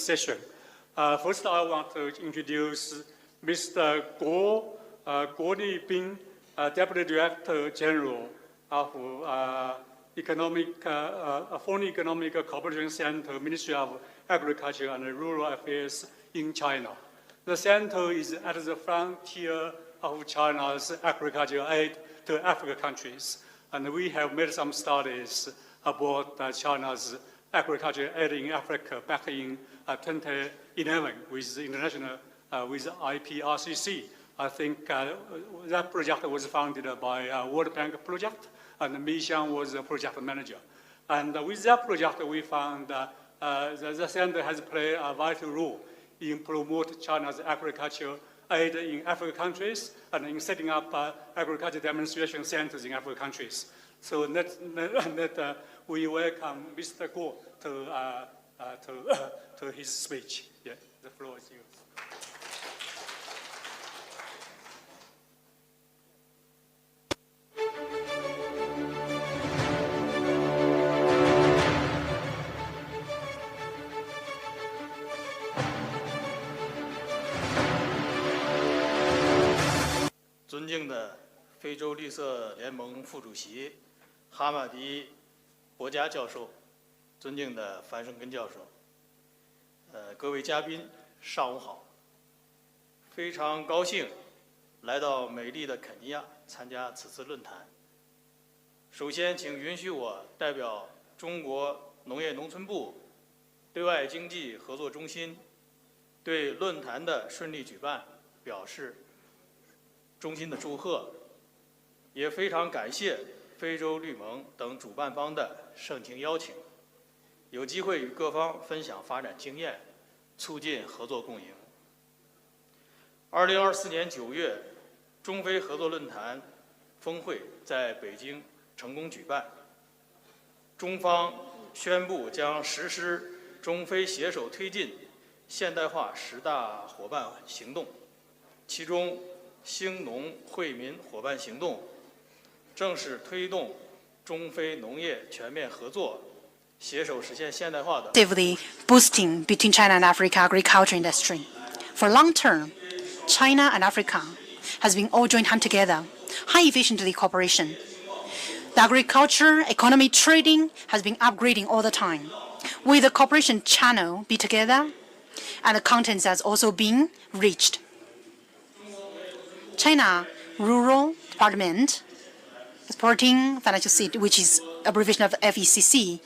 session. First, I want to introduce Mr. Guo Guolibing, Deputy Director General of Foreign Economic Cooperation Center, Ministry of Agriculture and Rural Affairs in China. The center is at the frontier of China's agricultural aid to African countries, and we have made some studies about China's agricultural aid in Africa back in 2011 with international with IPRCC. I think that project was funded by World Bank project, and Mi Xiang was the project manager. And with that project, we found the center has played a vital role in promoting China's agricultural aid in African countries and in setting up agriculture demonstration centers in African countries. So we welcome Mr. Guo to his speech. Yeah, the floor is yours. 尊敬的非洲绿色联盟副主席哈马迪博加教授，尊敬的樊胜根教授，各位嘉宾，上午好！非常高兴来到美丽的肯尼亚参加此次论坛。首先，请允许我代表中国农业农村部对外经济合作中心对论坛的顺利举办表示衷心的祝贺，也非常感谢非洲绿盟等主办方的盛情邀请，有机会与各方分享发展经验，促进合作共赢。2024年9月，中非合作论坛峰会在北京成功举办，中方宣布将实施中非携手推进现代化10大伙伴行动，其中兴农惠民伙伴行动正是推动中非农业全面合作，携手实现现代化的。Actively boosting between China and Africa agriculture industry. For long term, China and Africa has been all joined hand together, high efficiently cooperation. The agriculture, economy, trading has been upgrading all the time. With the cooperation channel be together, and the contents has also been reached. China Rural Department, Exporting Financial Seed, which is abbreviation of FECC,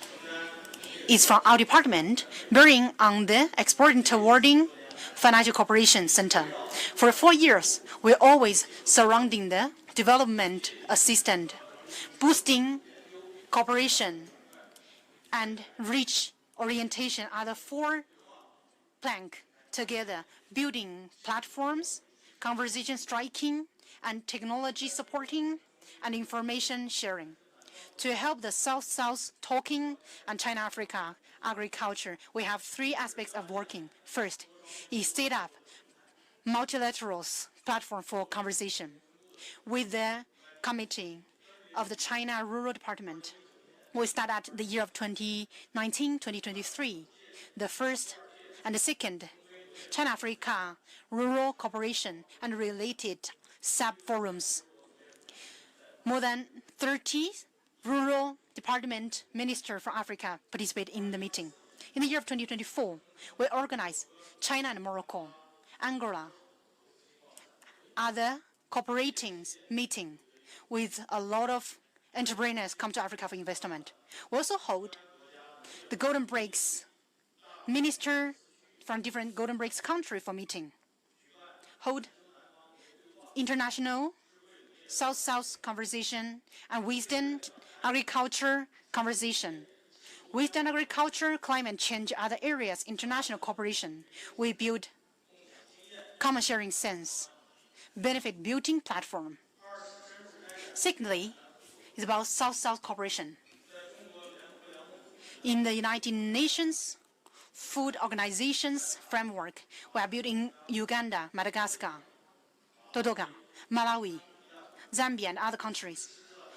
is from our department, bearing on the Exporting Towarding Financial Cooperation Center. For 4 years, we're always surrounding the development assistance, boosting cooperation, and reach orientation are the 4 planks together, building platforms, conversation striking, and technology supporting, and information sharing. To help the South-South talking and China-Africa agriculture, we have 3 aspects of working. First, is set up multilateral platform for conversation with the committee of the China Rural Department. We start at the year of 2019-2023. The first and the second, China-Africa Rural Cooperation and related sub-forums. More than 30 rural department ministers from Africa participate in the meeting. In the year of 2024, we organize China and Morocco, Angola, other cooperating meeting with a lot of entrepreneurs come to Africa for investment. We also hold the Golden Breaks minister from different Golden Breaks country for meeting. Hold international South-South conversation and wisdom agriculture conversation. Wisdom agriculture, climate change, other areas, international cooperation. We build common sharing sense, benefit building platform. Secondly, is about South-South cooperation. In the United Nations Food Organization's framework, we are building Uganda, Madagascar, Totoga, Malawi, Zambia, and other countries,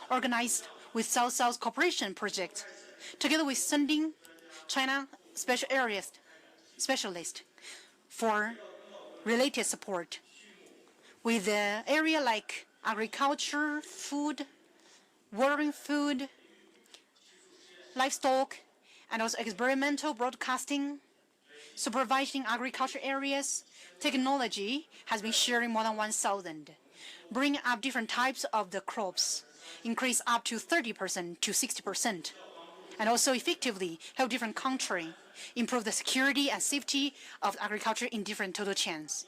organized with South-South cooperation projects, together with sending China special areas specialist for related support. With the area like agriculture, food, watering food, livestock, and also experimental broadcasting, supervising agriculture areas, technology has been sharing more than 1,000, bringing up different types of the crops, increase up to 30% to 60%, and also effectively help different countries improve the security and safety of agriculture in different total chains.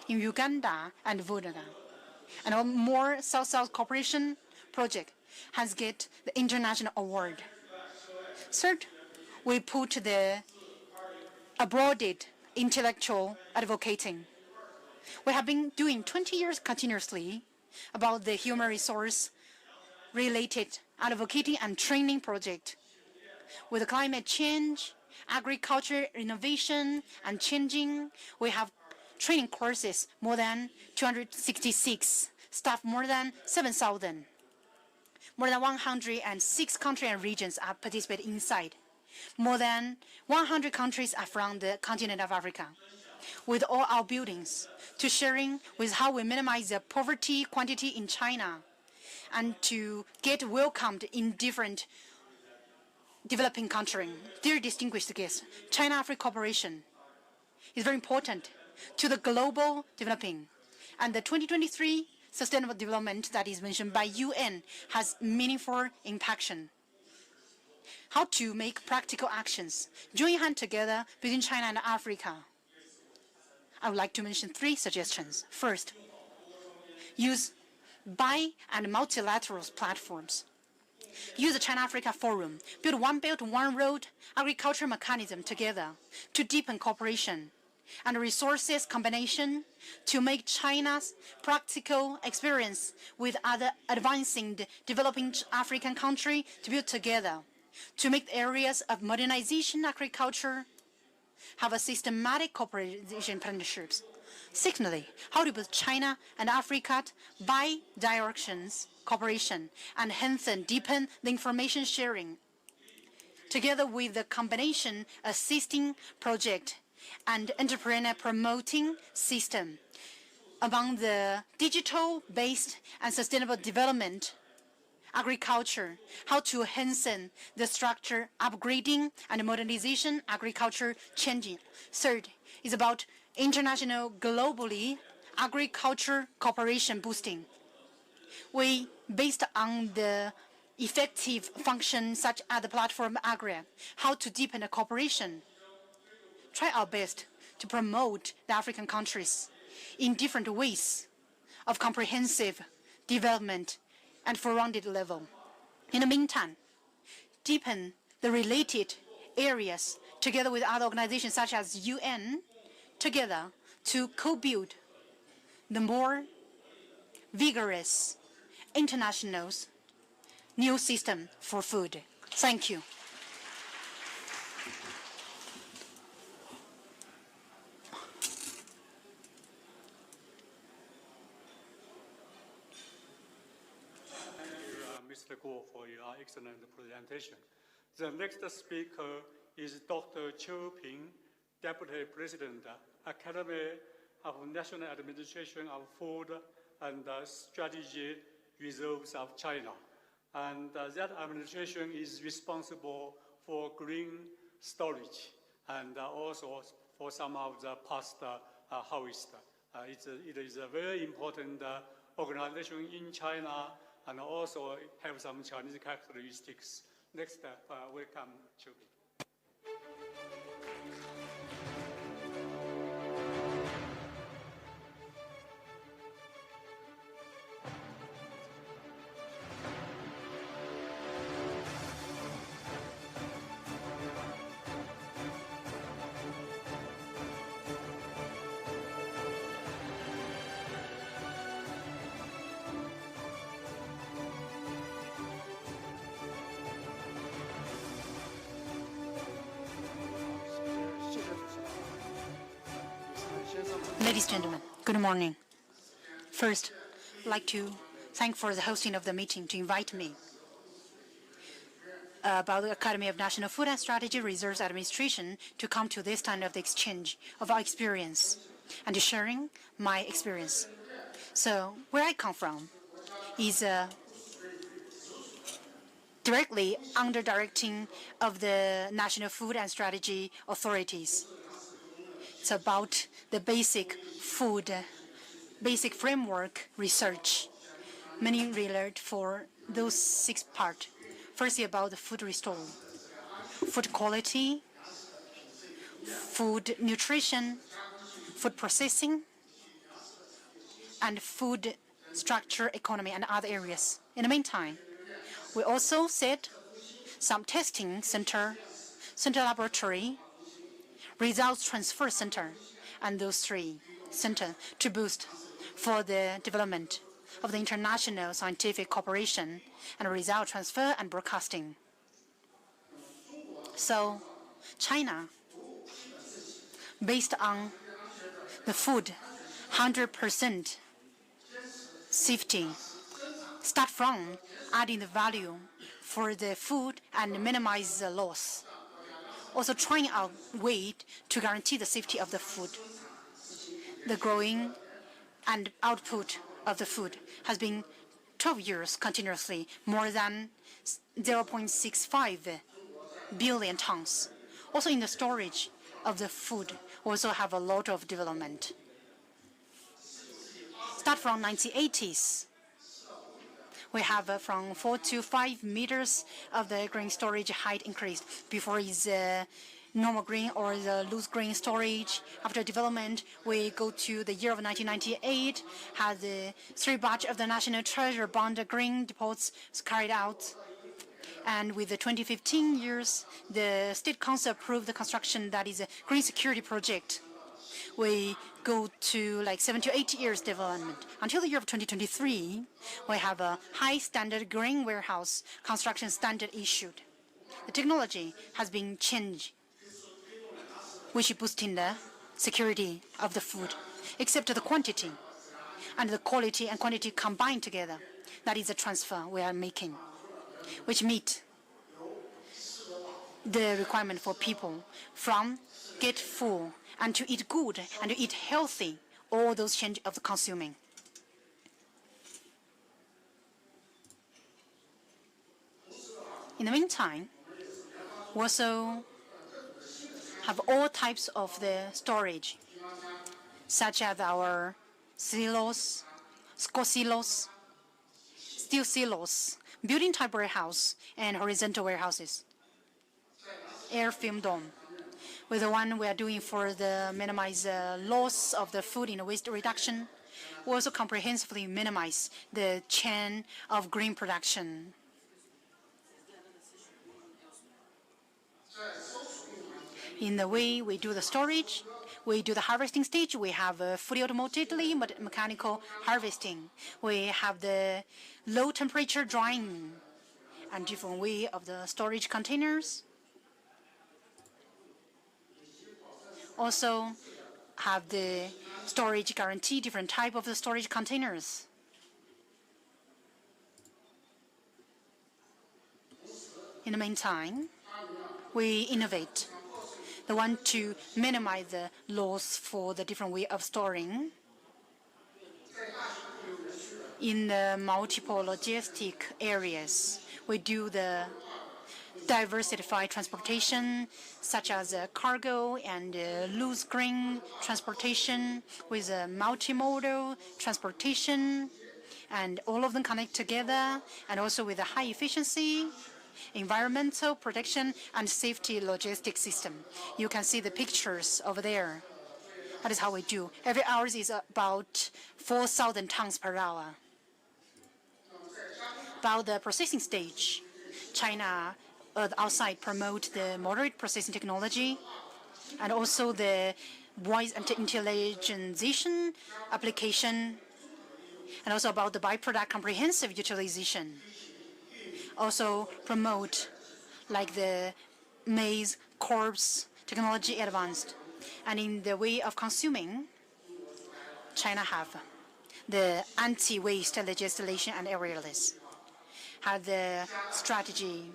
In Uganda and Vodana, and a more South-South cooperation project has get the international award. Third, we put the abroaded intellectual advocating. We have been doing 20 years continuously about the human resource related advocating and training project. With climate change, agriculture innovation and changing, we have training courses more than 266, staff more than 7,000. More than 106 countries and regions are participating inside. More than 100 countries are from the continent of Africa. With all our buildings, to sharing with how we minimize the poverty quantity in China and to get welcomed in different developing countries. Dear distinguished guests, China-Africa cooperation is very important to the global developing. And the 2023 Sustainable Development that is mentioned by UN has meaningful impact. How to make practical actions, join hands together between China and Africa. I would like to mention 3 suggestions. First, use bi- and multilateral platforms. Use the China-Africa Forum, build One Belt, One Road agriculture mechanism together to deepen cooperation and resources combination to make China's practical experience with other advancing developing African countries to build together, to make areas of modernization agriculture have a systematic cooperation partnerships. Secondly, how to put China and Africa bi-directions cooperation and hence deepen the information sharing. Together with the combination assisting project and entrepreneur promoting system among the digital-based and sustainable development, agriculture, how to enhance the structure, upgrading and modernization, agriculture changing. Third is about international globally agriculture cooperation boosting. We, based on the effective function such as the platform Agri, how to deepen the cooperation, try our best to promote the African countries in different ways of comprehensive development and for rounded level. In the meantime, deepen the related areas together with other organizations such as UN together to co-build the more vigorous international new system for food. Thank you. Mr. Guo, for your excellent presentation. The next speaker is Dr. Qiu Ping, Deputy President, Academy of National Administration of Food and Strategy Reserves of China. And that administration is responsible for green storage and also for some of the past harvest. It is a very important organization in China and also have some Chinese characteristics. Next, welcome, Qiu Ping. Ladies and gentlemen, good morning. First, I'd like to thank for the hosting of the meeting to invite me. about the Academy of National Food and Strategy Reserves Administration to come to this kind of the exchange of our experience and sharing my experience. So where I come from is directly under directing of the National Food and Strategy authorities. It's about the basic framework research, mainly related for those 6 parts. Firstly, about the food restore, food quality, food nutrition, food processing, and food structure economy and other areas. In the meantime, we also set some testing center laboratory, results transfer center, and those 3 centers to boost for the development of the international scientific cooperation and result transfer and broadcasting. So China, based on the food, 100% safety, start from adding the value for the food and minimize the loss. Also trying out way to guarantee the safety of the food. The growing and output of the food has been 12 years continuously, more than 0.65 billion tons. Also in the storage of the food, also have a lot of development. Start from 1980s. We have from 4 to 5 meters of the grain storage height increased. Before is normal grain or the loose grain storage. After development, we go to the year of 1998, had the 3 batch of the National Treasure Bond grain depots carried out. And with the 2015 years, the State Council approved the construction that is a green security project. We go to like 7 to 8 years development. Until the year of 2023, we have a high standard grain warehouse construction standard issued. The technology has been changed, which is boosting the security of the food, except the quantity and the quality and quantity combined together. That is the transfer we are making, which meet the requirement for people from get full and to eat good and to eat healthy, all those change of the consuming. In the meantime, we also have all types of the storage, such as our silos, squat silos, steel silos, building type warehouse, and horizontal warehouses. Air film dome. With the one we are doing for the minimize loss of the food in the waste reduction, we also comprehensively minimize the chain of grain production. In the way we do the storage, we do the harvesting stage. We have fully automatically mechanical harvesting. We have the low temperature drying and different way of the storage containers. Also have the storage guarantee, different type of the storage containers. In the meantime, we innovate. The one to minimize the loss for the different way of storing. In the multiple logistic areas, we do the diversified transportation, such as cargo and loose grain transportation with a multimodal transportation, and all of them connect together, and also with a high efficiency, environmental protection, and safety logistic system. You can see the pictures over there. That is how we do. Every hour is about 4,000 tons per hour. About the processing stage, China outside promote the moderate processing technology and also the voice intelligentization application, and also about the byproduct comprehensive utilization. Also promote like the maize corpse technology advanced. And in the way of consuming, China have the anti-waste legislation and areas, have the strategy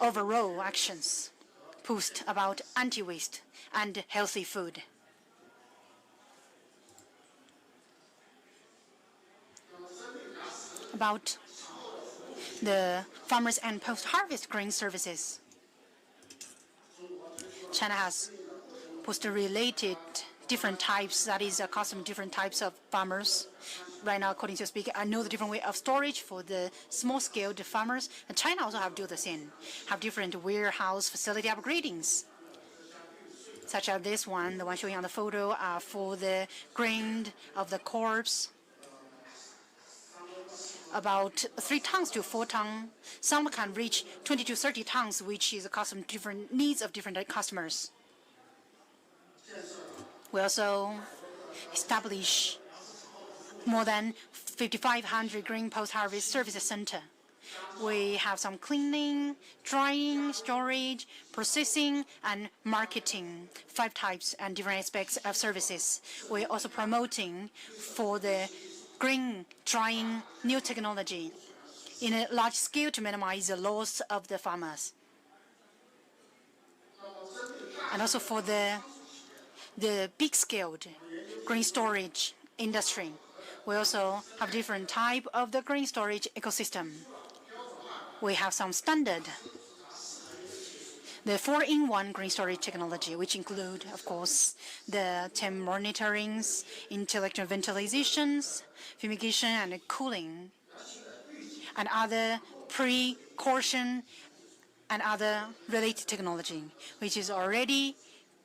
overall actions post about anti-waste and healthy food. About the farmers and post-harvest grain services, China has post-related different types, that is accustomed to different types of farmers. Right now, according to speaker, I know the different way of storage for the small-scale farmers, and China also have do the same, have different warehouse facility upgradings, such as this one, the one showing on the photo, for the grain of the crops, about 3 tons to 4 tons. Some can reach 20 to 30 tons, which is accustomed to different needs of different customers. We also establish more than 5,500 grain post-harvest services center. We have some cleaning, drying, storage, processing, and marketing, 5 types and different aspects of services. We're also promoting for the grain drying new technology in a large scale to minimize the loss of the farmers. And also for the big-scaled grain storage industry, we also have different type of the grain storage ecosystem. We have some standard, the 4-in-1 grain storage technology, which include, of course, the temp monitorings, intelligent ventilations, fumigation and cooling, and other precaution and other related technology, which is already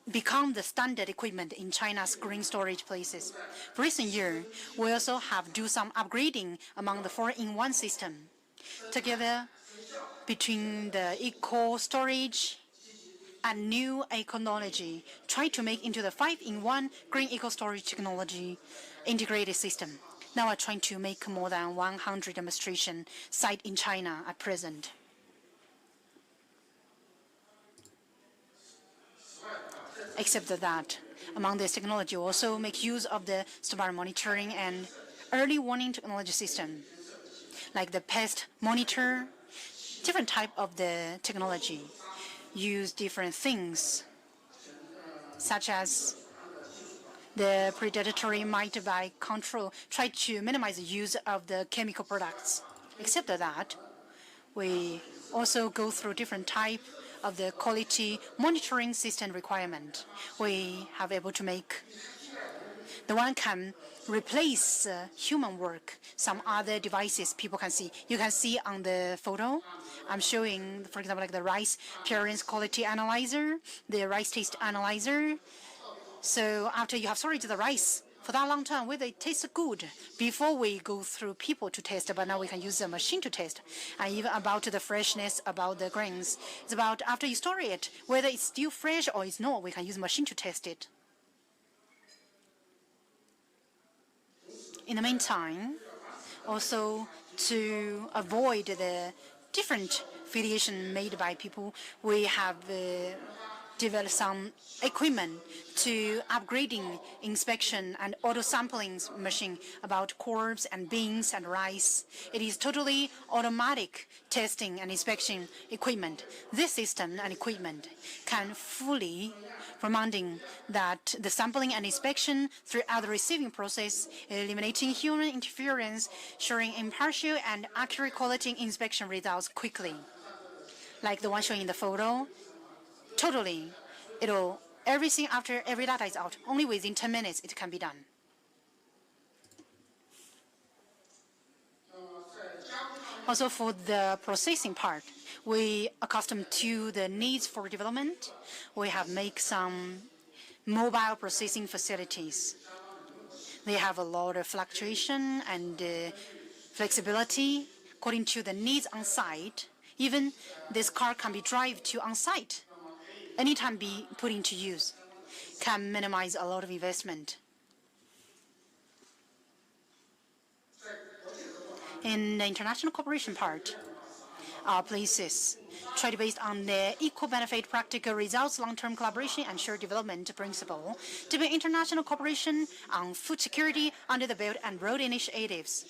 become the standard equipment in China's grain storage places. For recent year, we also have do some upgrading among the 4-in-1 system. Together, between the eco storage and new technology, try to make into the 5-in-1 grain eco storage technology integrated system. Now we're trying to make more than 100 demonstration sites in China at present. Except that, among this technology, we also make use of the smart monitoring and early warning technology system, like the pest monitor, different type of the technology, use different things, such as the predatory mite by control, try to minimize the use of the chemical products. Except that, we also go through different type of the quality monitoring system requirement. We have able to make the one can replace human work, some other devices people can see. You can see on the photo, I'm showing, for example, like the rice appearance quality analyzer, the rice taste analyzer. So after you have sorted the rice for that long time, whether it tastes good, before we go through people to test, but now we can use the machine to test. And even about the freshness, about the grains, it's about after you store it, whether it's still fresh or it's not, we can use machine to test it. In the meantime, also to avoid the different affiliation made by people, we have developed some equipment to upgrading inspection and auto sampling machine about crops and beans and rice. It is totally automatic testing and inspection equipment. This system and equipment can fully reminding that the sampling and inspection throughout the receiving process, eliminating human interference, ensuring impartial and accurate quality inspection results quickly. Like the one shown in the photo, totally, everything after every data is out, only within 10 minutes it can be done. Also for the processing part, we accustomed to the needs for development. We have made some mobile processing facilities. They have a lot of fluctuation and flexibility according to the needs on site. Even this car can be driven to on site, anytime be put into use, can minimize a lot of investment. In the international cooperation part, our places try to based on the equal benefit, practical results, long-term collaboration, and shared development principle to build international cooperation on food security under the Belt and Road initiatives.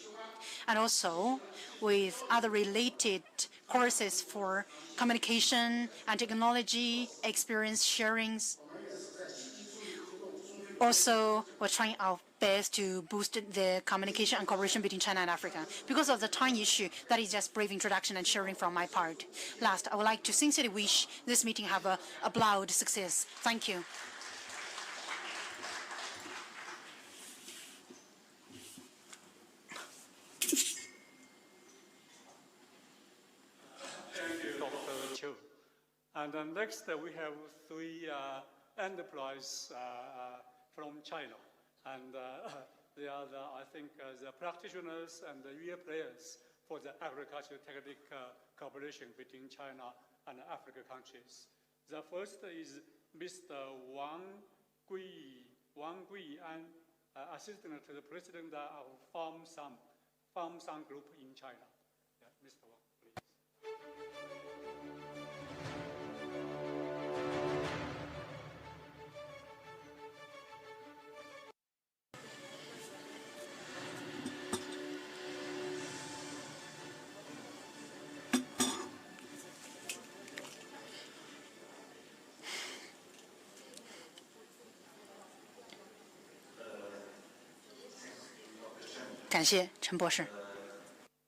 and also with other related courses for communication and technology, experience sharings. Also, we're trying our best to boost the communication and cooperation between China and Africa. Because of the time issue, that is just brief introduction and sharing from my part. Last, I would like to sincerely wish this meeting have a broad success. Thank you. Thank you, Dr. Chiu. And then next, we have three enterprises from China. And they are, I think, the practitioners and the real players for the agricultural technical cooperation between China and African countries. The first is Mr. Wang Guian, assistant to the president of Farm Group in China. Yeah, Mr. Wang, please.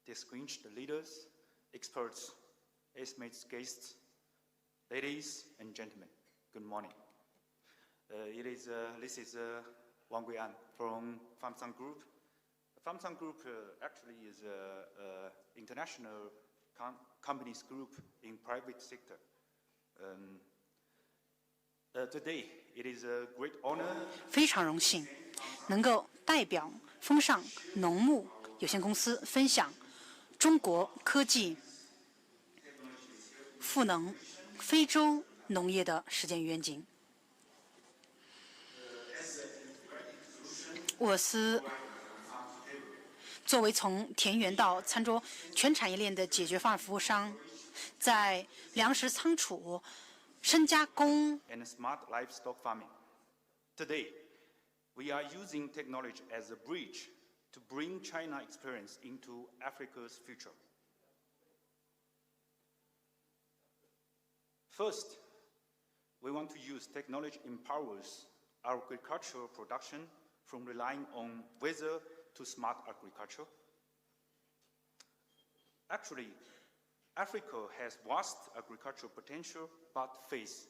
Distinguished leaders, experts, estimated guests, ladies and gentlemen, good morning. This is Wang Guian from Farm Group. Farm Group actually is an international companies group in private sector. Today, it is a great honor. 非常荣幸能够代表丰尚农牧有限公司分享中国科技赋能非洲农业的实践愿景。沃斯作为从田园到餐桌全产业链的解决方案服务商，在粮食仓储、深加工 and smart livestock farming. Today, we are using technology as a bridge to bring China experience into Africa's future. First, we want to use technology empowers agricultural production from relying on weather to smart agriculture. Actually, Africa has vast agricultural potential but face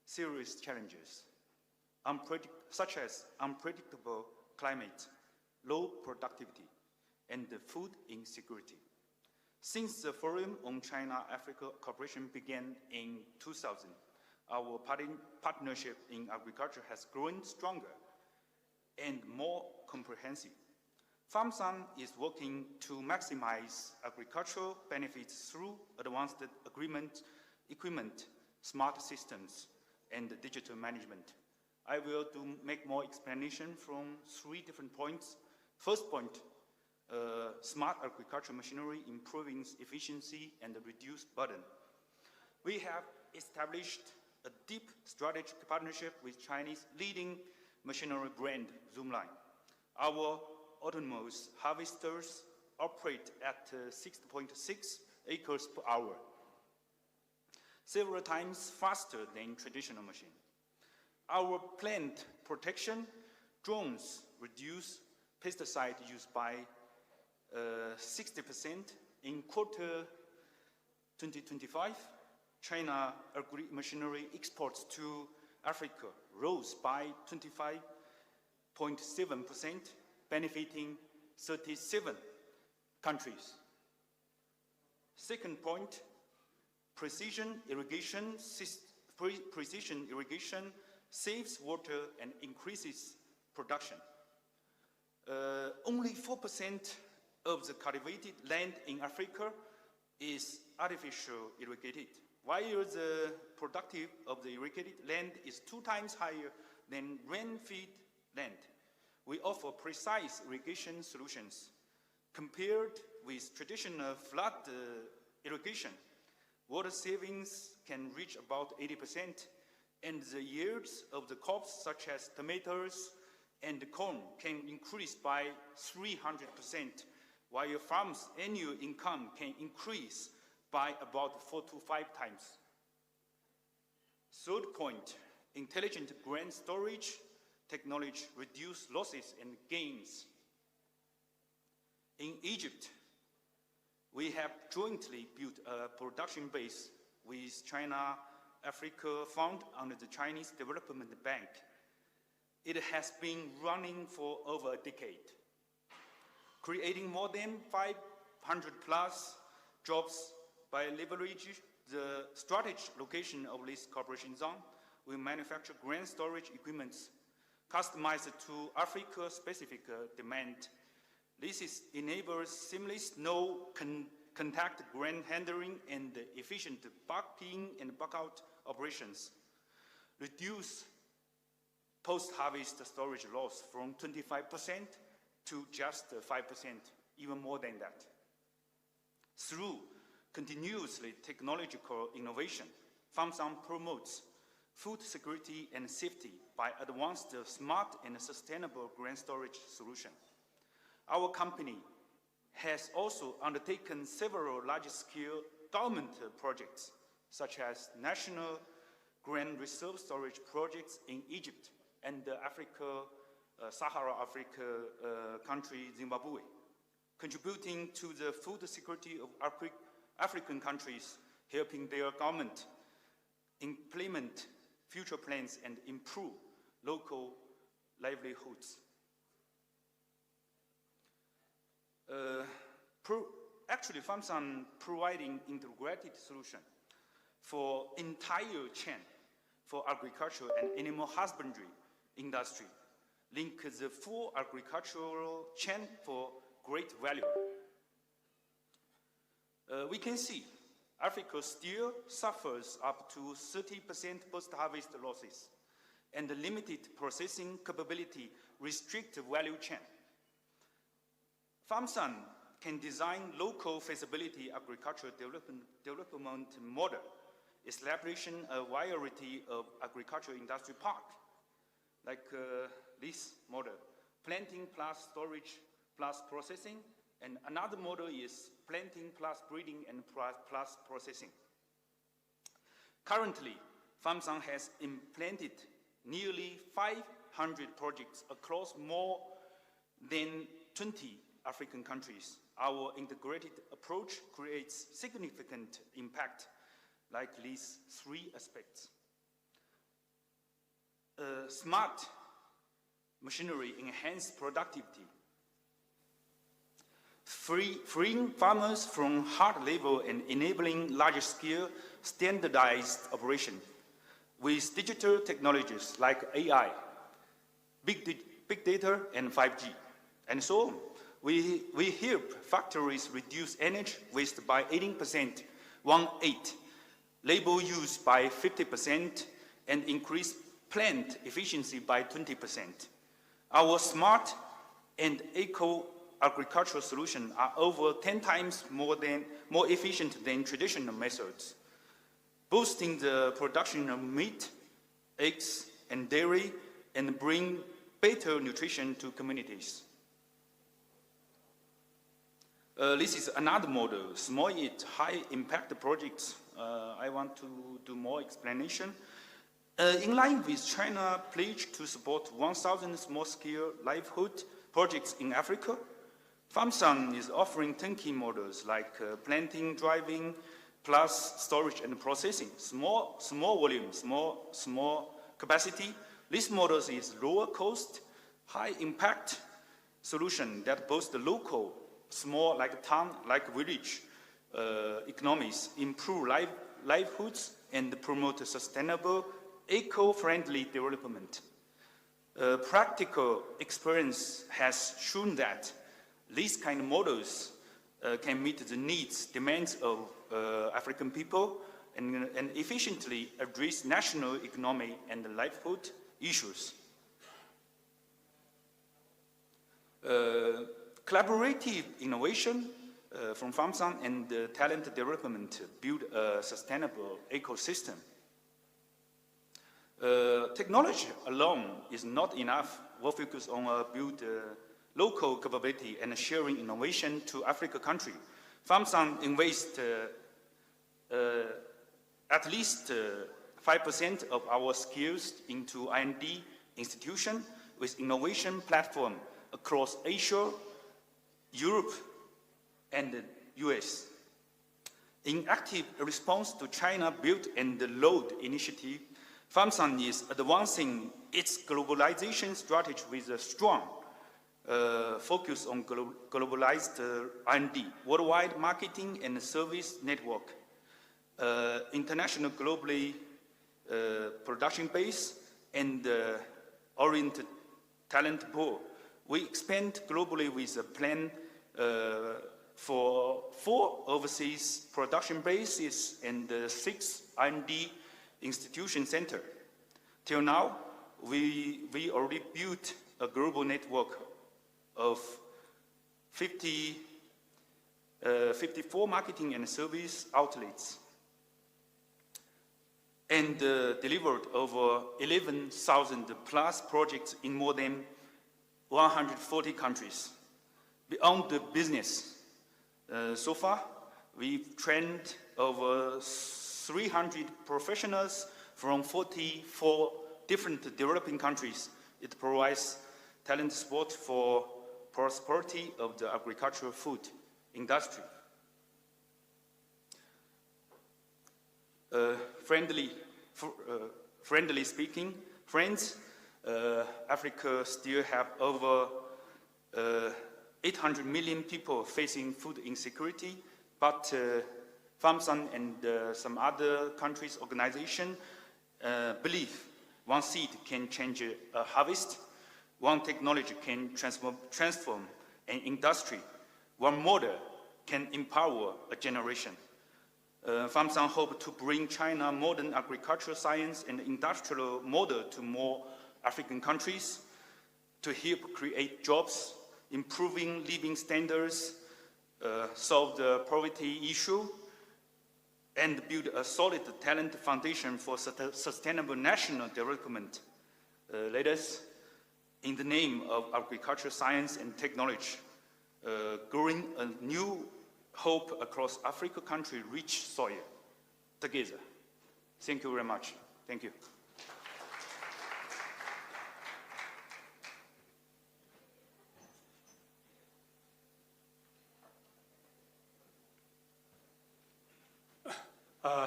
serious challenges, such as unpredictable climate, low productivity, and food insecurity. Since the Forum on China-Africa Cooperation began in 2000, our partnership in agriculture has grown stronger and more comprehensive. FarmSan is working to maximize agricultural benefits through advanced equipment, smart systems, and digital management. I will make more explanation from 3 different points. First point, smart agriculture machinery improving efficiency and reduce burden. We have established a deep strategic partnership with Chinese leading machinery brand Zoomlion. Our autonomous harvesters operate at 6.6 acres per hour, several times faster than traditional machine. Our plant protection drones reduce pesticide use by 60% in quarter 2025. China agri-machinery exports to Africa rose by 25.7%, benefiting 37 countries. Second point, precision irrigation saves water and increases production. Only 4% of the cultivated land in Africa is artificial irrigated, while the productive of the irrigated land is 2 times higher than rain-fed land. We offer precise irrigation solutions. Compared with traditional flood irrigation, water savings can reach about 80%, and the yields of the crops such as tomatoes and corn can increase by 300% while farms' annual income can increase by about 4 to 5 times. Third point, intelligent grain storage technology reduce losses and gains. In Egypt, we have jointly built a production base with China Africa Fund under the Chinese Development Bank. It has been running for over a decade, creating more than 500 plus jobs by leveraging the strategic location of this cooperation zone. We manufacture grain storage equipment customized to Africa-specific demand. This enables seamless, no-contact grain handling and efficient back-in and back-out operations. Reduce post-harvest storage loss from 25% to just 5%, even more than that. Through continuously technological innovation, FarmSun promotes food security and safety by advanced, smart, and sustainable grain storage solutions. Our company has also undertaken several large-scale government projects, such as National Grain Reserve Storage projects in Egypt and the Sahara Africa country, Zimbabwe, contributing to the food security of African countries, helping their government implement future plans and improve local livelihoods. Actually, FarmSun providing integrated solution for entire chain for agriculture and animal husbandry industry, link the full agricultural chain for great value. We can see Africa still suffers up to 30% post-harvest losses, and the limited processing capability restrict the value chain. FarmSun can design local feasibility agricultural development model, establishing a variety of agricultural industry park, like this model, planting plus storage plus processing, and another model is planting plus breeding and plus processing. Currently, FarmSun has implemented nearly 500 projects across more than 20 African countries. Our integrated approach creates significant impact, like these 3 aspects. Smart machinery enhance productivity, freeing farmers from hard labor and enabling large-scale standardized operation. With digital technologies like AI, big data, and 5G, and so on, we help factories reduce energy waste by 18%, labor use by 50%, and increase plant efficiency by 20%. Our smart and eco-agricultural solutions are over 10 times more efficient than traditional methods, boosting the production of meat, eggs, and dairy, and bring better nutrition to communities. This is another model, small yet high impact projects. I want to do more explanation. In line with China's pledge to support 1,000 small-scale livelihood projects in Africa, FarmSun is offering turnkey models like planting, driving, plus storage and processing, small volume, small capacity. This model is lower cost, high impact solution that boasts the local, small like town, like village economies, improve livelihoods, and promote sustainable, eco-friendly development. Practical experience has shown that these kind of models can meet the needs, demands of African people and efficiently address national economy and livelihood issues. Collaborative innovation from FarmSun and talent development build a sustainable ecosystem. Technology alone is not enough. We'll focus on build local capability and sharing innovation to African country. FarmSun invests at least 5% of our skills into R&D institution with innovation platform across Asia, Europe, and the US. In active response to China Build and Load initiative, FarmSun is advancing its globalization strategy with a strong focus on globalized R&D, worldwide marketing and service network, international globally production base, and oriented talent pool. We expand globally with a plan for 4 overseas production bases and 6 R&D institution center. Till now, we already built a global network of 54 marketing and service outlets and delivered over 11,000 plus projects in more than 140 countries. Beyond the business, so far, we've trained over 300 professionals from 44 different developing countries. It provides talent support for prosperity of the agricultural food industry. Friendly speaking, friends, Africa still have over 800 million people facing food insecurity, but FarmSun and some other countries' organizations believe one seed can change a harvest, one technology can transform an industry, one model can empower a generation. FarmSun hope to bring China modern agricultural science and industrial model to more African countries to help create jobs, improving living standards, solve the poverty issue, and build a solid talent foundation for sustainable national development. Let us, in the name of agricultural science and technology, growing a new hope across Africa country, rich soil, together. Thank you very much. Thank you.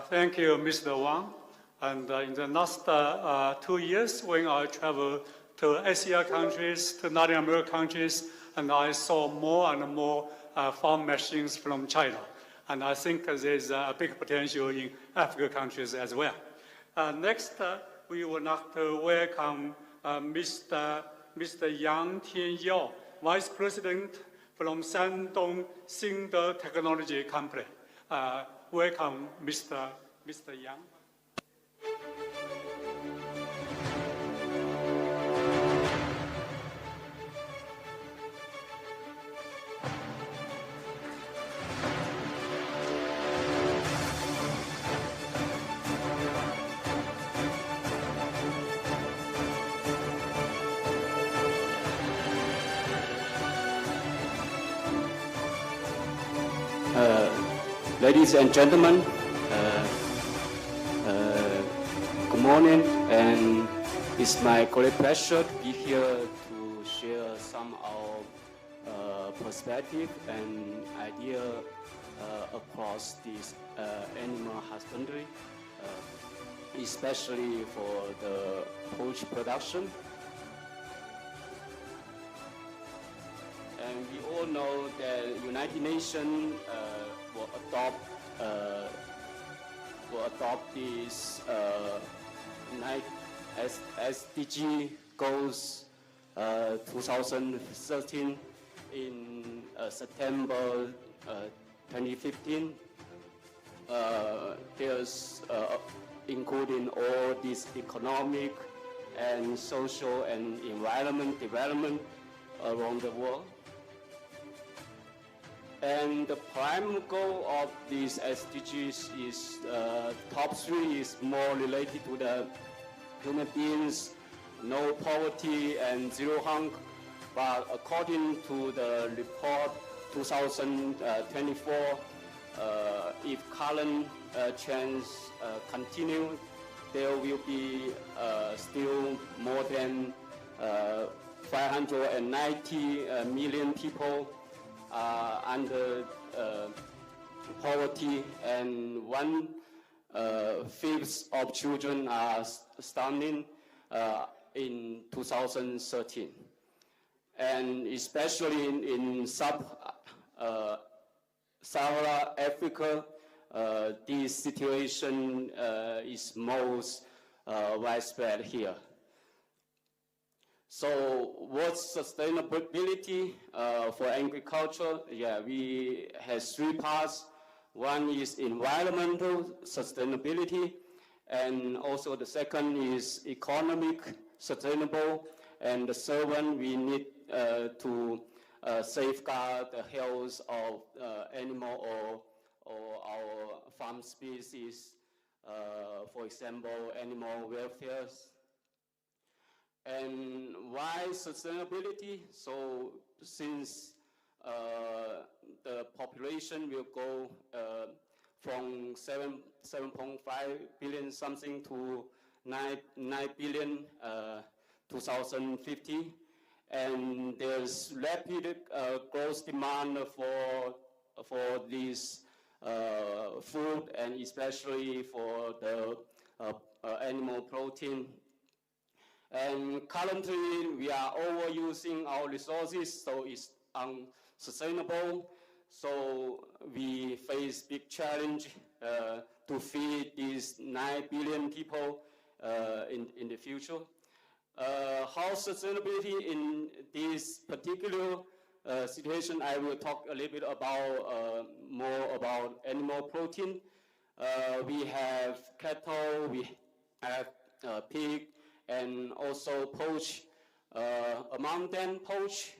Thank you, Mr. Wang. And in the last 2 years, when I traveled to Asia countries, to Latin American countries, and I saw more and more farm machines from China. And I think there's a big potential in African countries as well. Next, we would like to welcome Mr. Yang Tianyao, Vice President from Shandong Xingde Technology Company. Welcome, Mr. Yang. Ladies and gentlemen, good morning, and it's my great pleasure to be here to share some of perspective and idea across this animal husbandry, especially for the poultry production. And we all know that United Nations will adopt these SDG goals 2013 in September 2015. There's including all this economic and social and environment development around the world. And the prime goal of these SDGs is top 3 is more related to the human beings, no poverty and zero hunger. but according to the report 2024, if current trends continue, there will be still more than 590 million people under poverty, and 1/5 of children are starving in 2013. And especially in Sub-Sahara Africa, this situation is most widespread here. So what's sustainability for agriculture? Yeah, we have 3 parts. One is environmental sustainability, and also the second is economic sustainable, and the third one, we need to safeguard the health of animal or our farm species, for example, animal welfare. And why sustainability? So since the population will go from 7.5 billion something to 9 billion 2050, and there's rapid growth demand for this food, and especially for the animal protein. And currently, we are overusing our resources, so it's unsustainable. So we face big challenge to feed these 9 billion people in the future. How sustainability in this particular situation, I will talk a little bit about more about animal protein. We have cattle, we have pig, and also poach. Among them, poach,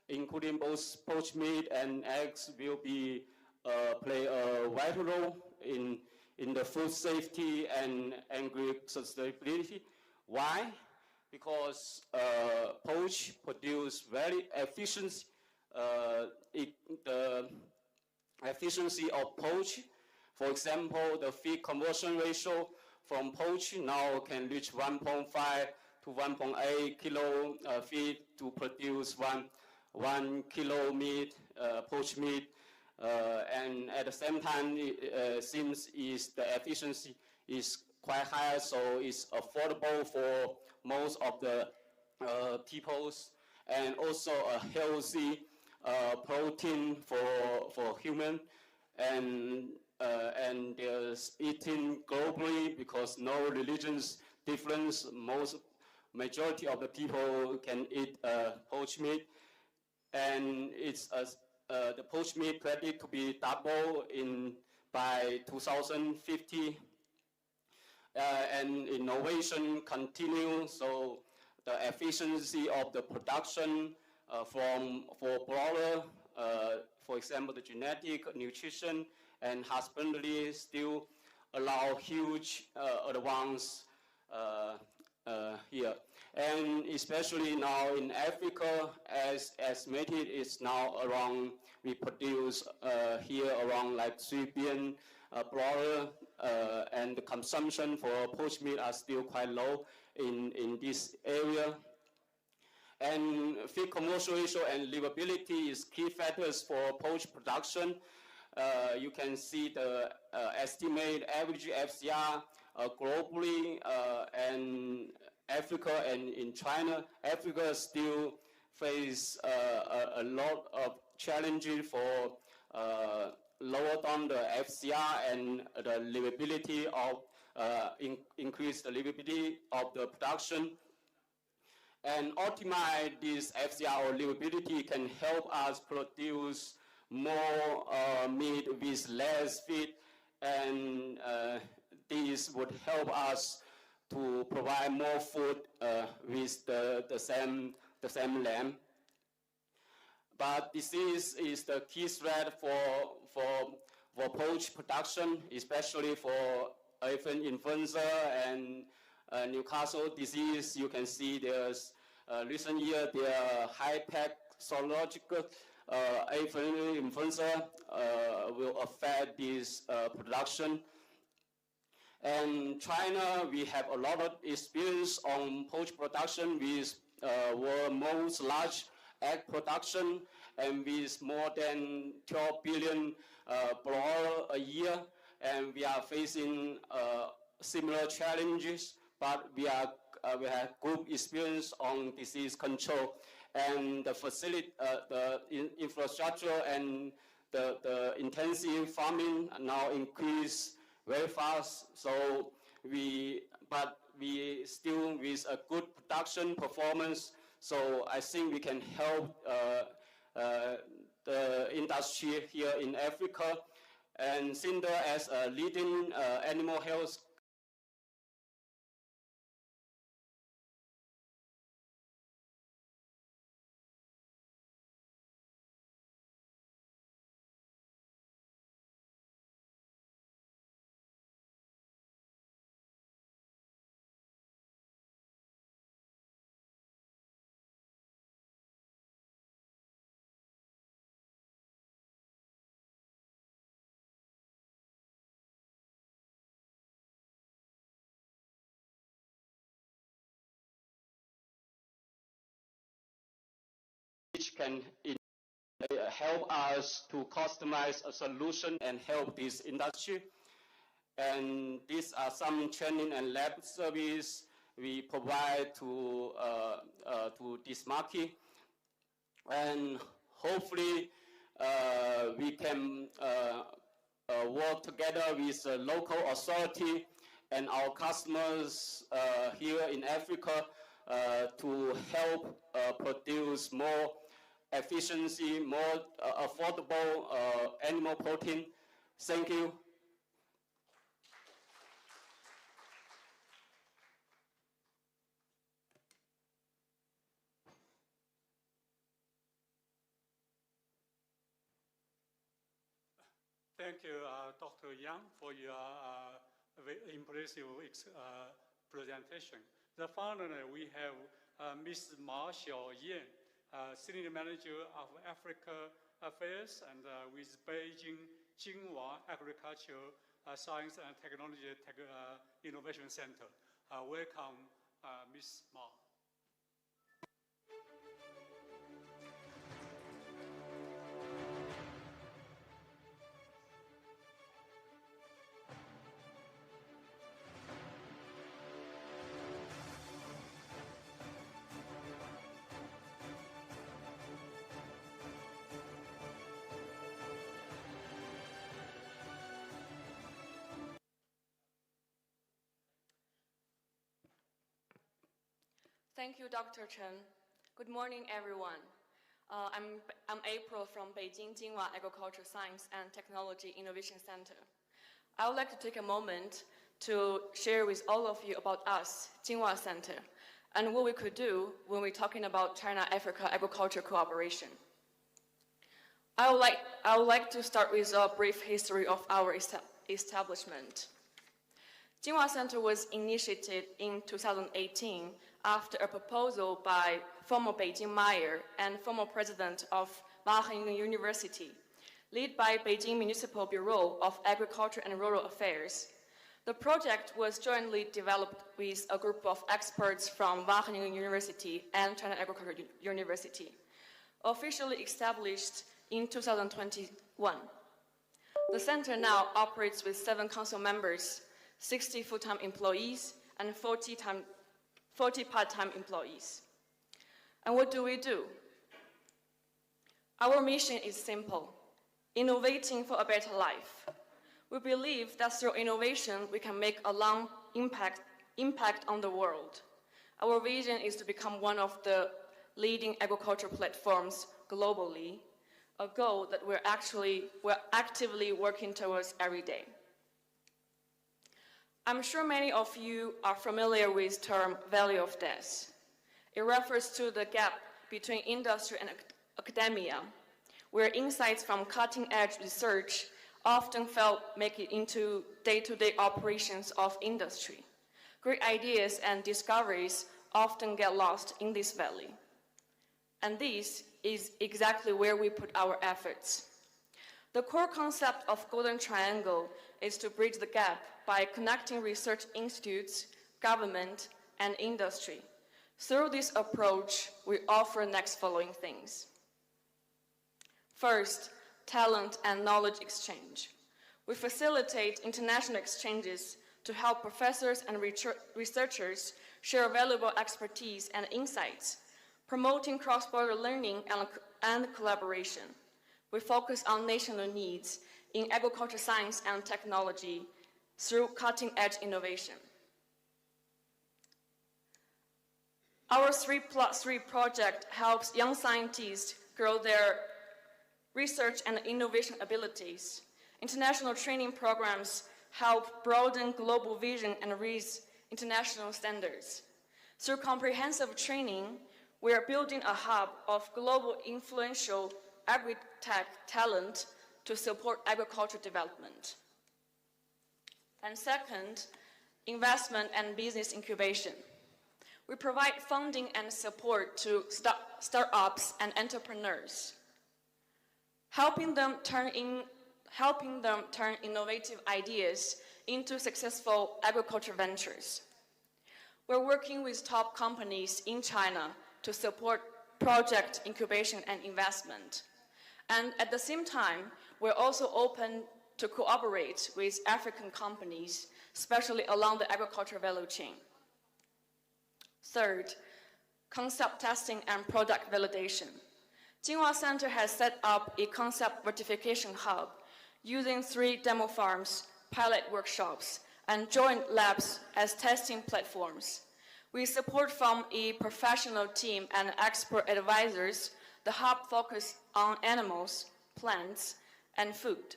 including both poached meat and eggs, will be play a vital role in the food safety and agri-sustainability. Why? Because poach produce very efficient. The efficiency of poach, for example, the feed conversion ratio from poach now can reach 1.5 to 1.8 kilo feed to produce one kilo meat, poached meat, and at the same time, since the efficiency is quite high, so it's affordable for most of the peoples, and also a healthy protein for human, and there's eating globally because no religions difference. Majority of the people can eat poached meat, and it's the poached meat predicted to be double by 2050. And innovation continues, so the efficiency of the production for broader, for example, the genetic, nutrition, and husbandry still allow huge advance here. And especially now in Africa, as estimated, it's now around, we produce here around like 3 billion broiler, and the consumption for poached meat are still quite low in this area. And feed conversion ratio and livability is key factors for poached production. You can see the estimated average FCR globally, and Africa and in China. Africa still face a lot of challenges for lower down the FCR and the livability of increase the livability of the production. And optimize this FCR or livability can help us produce more meat with less feed, and this would help us to provide more food with the same land. But disease is the key threat for poultry production, especially for avian influenza and Newcastle disease. You can see there's recent year, their high-tech zoological avian influenza will affect this production. And China, we have a lot of experience on poultry production with world most large egg production and with more than 12 billion broilers a year. And we are facing similar challenges, but we have good experience on disease control. And the facility, the infrastructure and the intensive farming now increase very fast. So but we still with a good production performance. So I think we can help the industry here in Africa. And Cinder as a leading animal health which can help us to customize a solution and help this industry. And these are some training and lab service we provide to this market. And hopefully we can work together with the local authority and our customers here in Africa to help produce more efficiency, more affordable animal protein. Thank you. Thank you, Dr. Yang, for your very impressive presentation. The finally, we have Ms. Ma Xiaoyan, Senior Manager of Africa Affairs and with Beijing Jinhua Agriculture Science and Technology Innovation Center. Welcome, Ms. Ma. Thank you, Dr. Chen. Good morning, everyone. I'm April from Beijing Jinhua Agriculture Science and Technology Innovation Center. I would like to take a moment to share with all of you about us, Jinhua Center, and what we could do when we're talking about China-Africa agriculture cooperation. I would like to start with a brief history of our establishment. Jinhua Center was initiated in 2018 after a proposal by former Beijing mayor and former president of Wageningen University, led by Beijing Municipal Bureau of Agriculture and Rural Affairs. The project was jointly developed with a group of experts from Wageningen University and China Agricultural University, officially established in 2021. The center now operates with 7 council members, 60 full-time employees, and 40 part-time employees. And what do? Our mission is simple: innovating for a better life. We believe that through innovation, we can make a long impact on the world. Our vision is to become one of the leading agriculture platforms globally, a goal that we're actively working towards every day. I'm sure many of you are familiar with the term valley of death. It refers to the gap between industry and academia, where insights from cutting-edge research often fail to make it into day-to-day operations of industry. Great ideas and discoveries often get lost in this valley. And this is exactly where we put our efforts. The core concept of Golden Triangle is to bridge the gap by connecting research institutes, government, and industry. Through this approach, we offer next following things. First, talent and knowledge exchange. We facilitate international exchanges to help professors and researchers share valuable expertise and insights, promoting cross-border learning and collaboration. We focus on national needs in agriculture science and technology through cutting-edge innovation. Our 3+3 project helps young scientists grow their research and innovation abilities. International training programs help broaden global vision and raise international standards. Through comprehensive training, we are building a hub of global influential agri-tech talent to support agriculture development. And second, investment and business incubation. We provide funding and support to startups and entrepreneurs, helping them turn innovative ideas into successful agriculture ventures. We're working with top companies in China to support project incubation and investment. And at the same time, we're also open to cooperate with African companies, especially along the agriculture value chain. Third, concept testing and product validation. Jinhua Center has set up a concept verification hub using 3 demo farms, pilot workshops, and joint labs as testing platforms. With support from a professional team and expert advisors, the hub focuses on animals, plants, and food,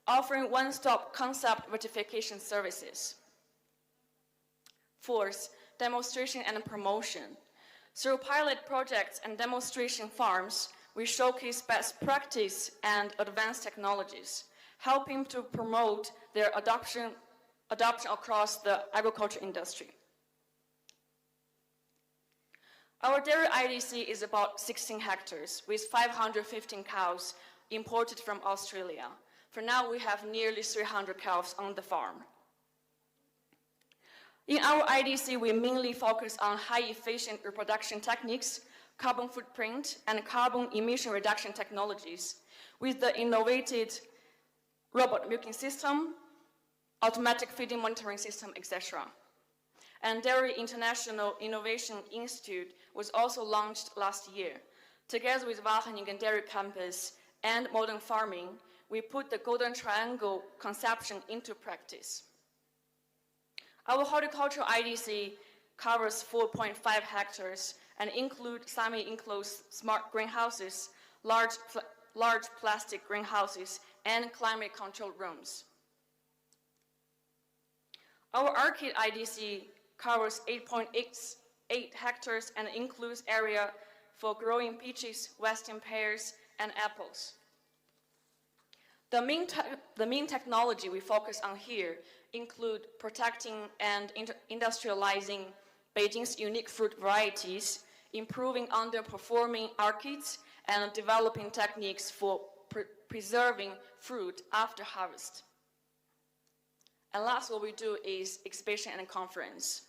offering one-stop concept verification services. Fourth, demonstration and promotion. Through pilot projects and demonstration farms, we showcase best practice and advanced technologies, helping to promote their adoption across the agriculture industry. Our dairy IDC is about 16 hectares with 515 cows imported from Australia. For now, we have nearly 300 cows on the farm. In our IDC, we mainly focus on high-efficient reproduction techniques, carbon footprint, and carbon emission reduction technologies with the innovative robot milking system, automatic feeding monitoring system, etc. And Dairy International Innovation Institute was also launched last year. Together with Wageningen Dairy Campus and Modern Farming, we put the Golden Triangle conception into practice. Our horticultural IDC covers 4.5 hectares and include semi-enclosed smart greenhouses, large plastic greenhouses, and climate control rooms. Our Arcade IDC covers 8.8 hectares and includes area for growing peaches, western pears, and apples. The main technology we focus on here include protecting and industrializing Beijing's unique fruit varieties, improving underperforming orchids, and developing techniques for preserving fruit after harvest. And last, what we do is exhibition and conference.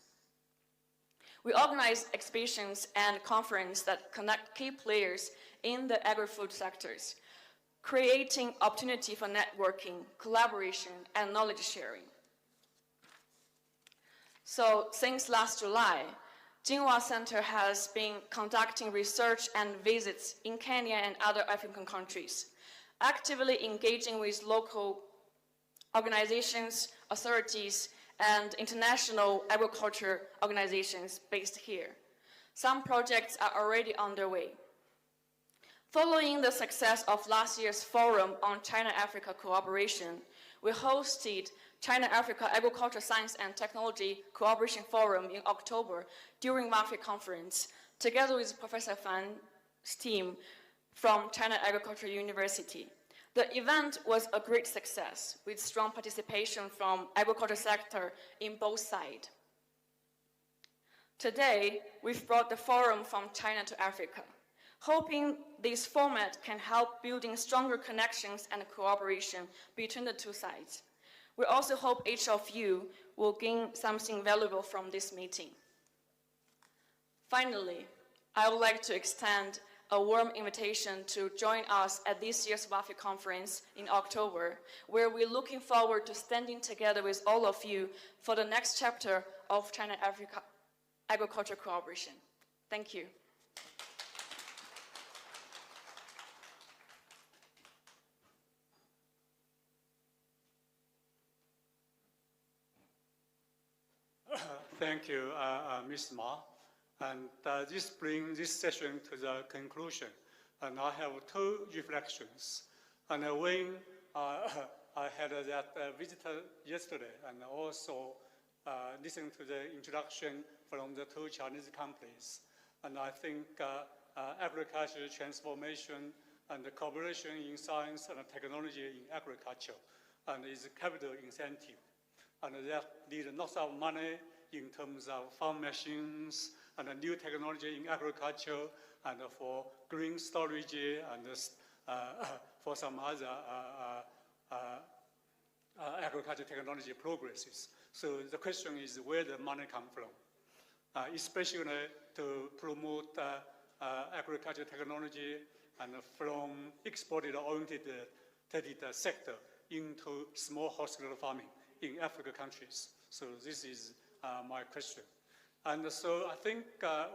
We organize exhibitions and conferences that connect key players in the agri-food sectors, creating opportunity for networking, collaboration, and knowledge sharing. So since last July, Jinhua Center has been conducting research and visits in Kenya and other African countries, actively engaging with local organizations, authorities, and international agriculture organizations based here. Some projects are already underway. Following the success of last year's forum on China-Africa cooperation, we hosted China-Africa Agriculture Science and Technology Cooperation Forum in October during WAFE conference, together with Professor Fan's team from China Agricultural University. The event was a great success with strong participation from agriculture sector in both sides. Today, we've brought the forum from China to Africa, hoping this format can help building stronger connections and cooperation between the two sides. We also hope each of you will gain something valuable from this meeting. Finally, I would like to extend a warm invitation to join us at this year's WAFI conference in October, where we're looking forward to standing together with all of you for the next chapter of China-Africa agriculture cooperation. Thank you. Thank you, Ms. Ma. And this brings this session to the conclusion. And I have two reflections. And when I had that visitor yesterday, and also listened to the introduction from the two Chinese companies, and I think agriculture transformation and the cooperation in science and technology in agriculture and is capital incentive. And that needs lots of money in terms of farm machines and new technology in agriculture and for green storage and for some other agriculture technology progresses. So the question is where the money comes from, especially to promote agriculture technology and from exported-oriented sector into small-scale farming in African countries. So this is my question. And so I think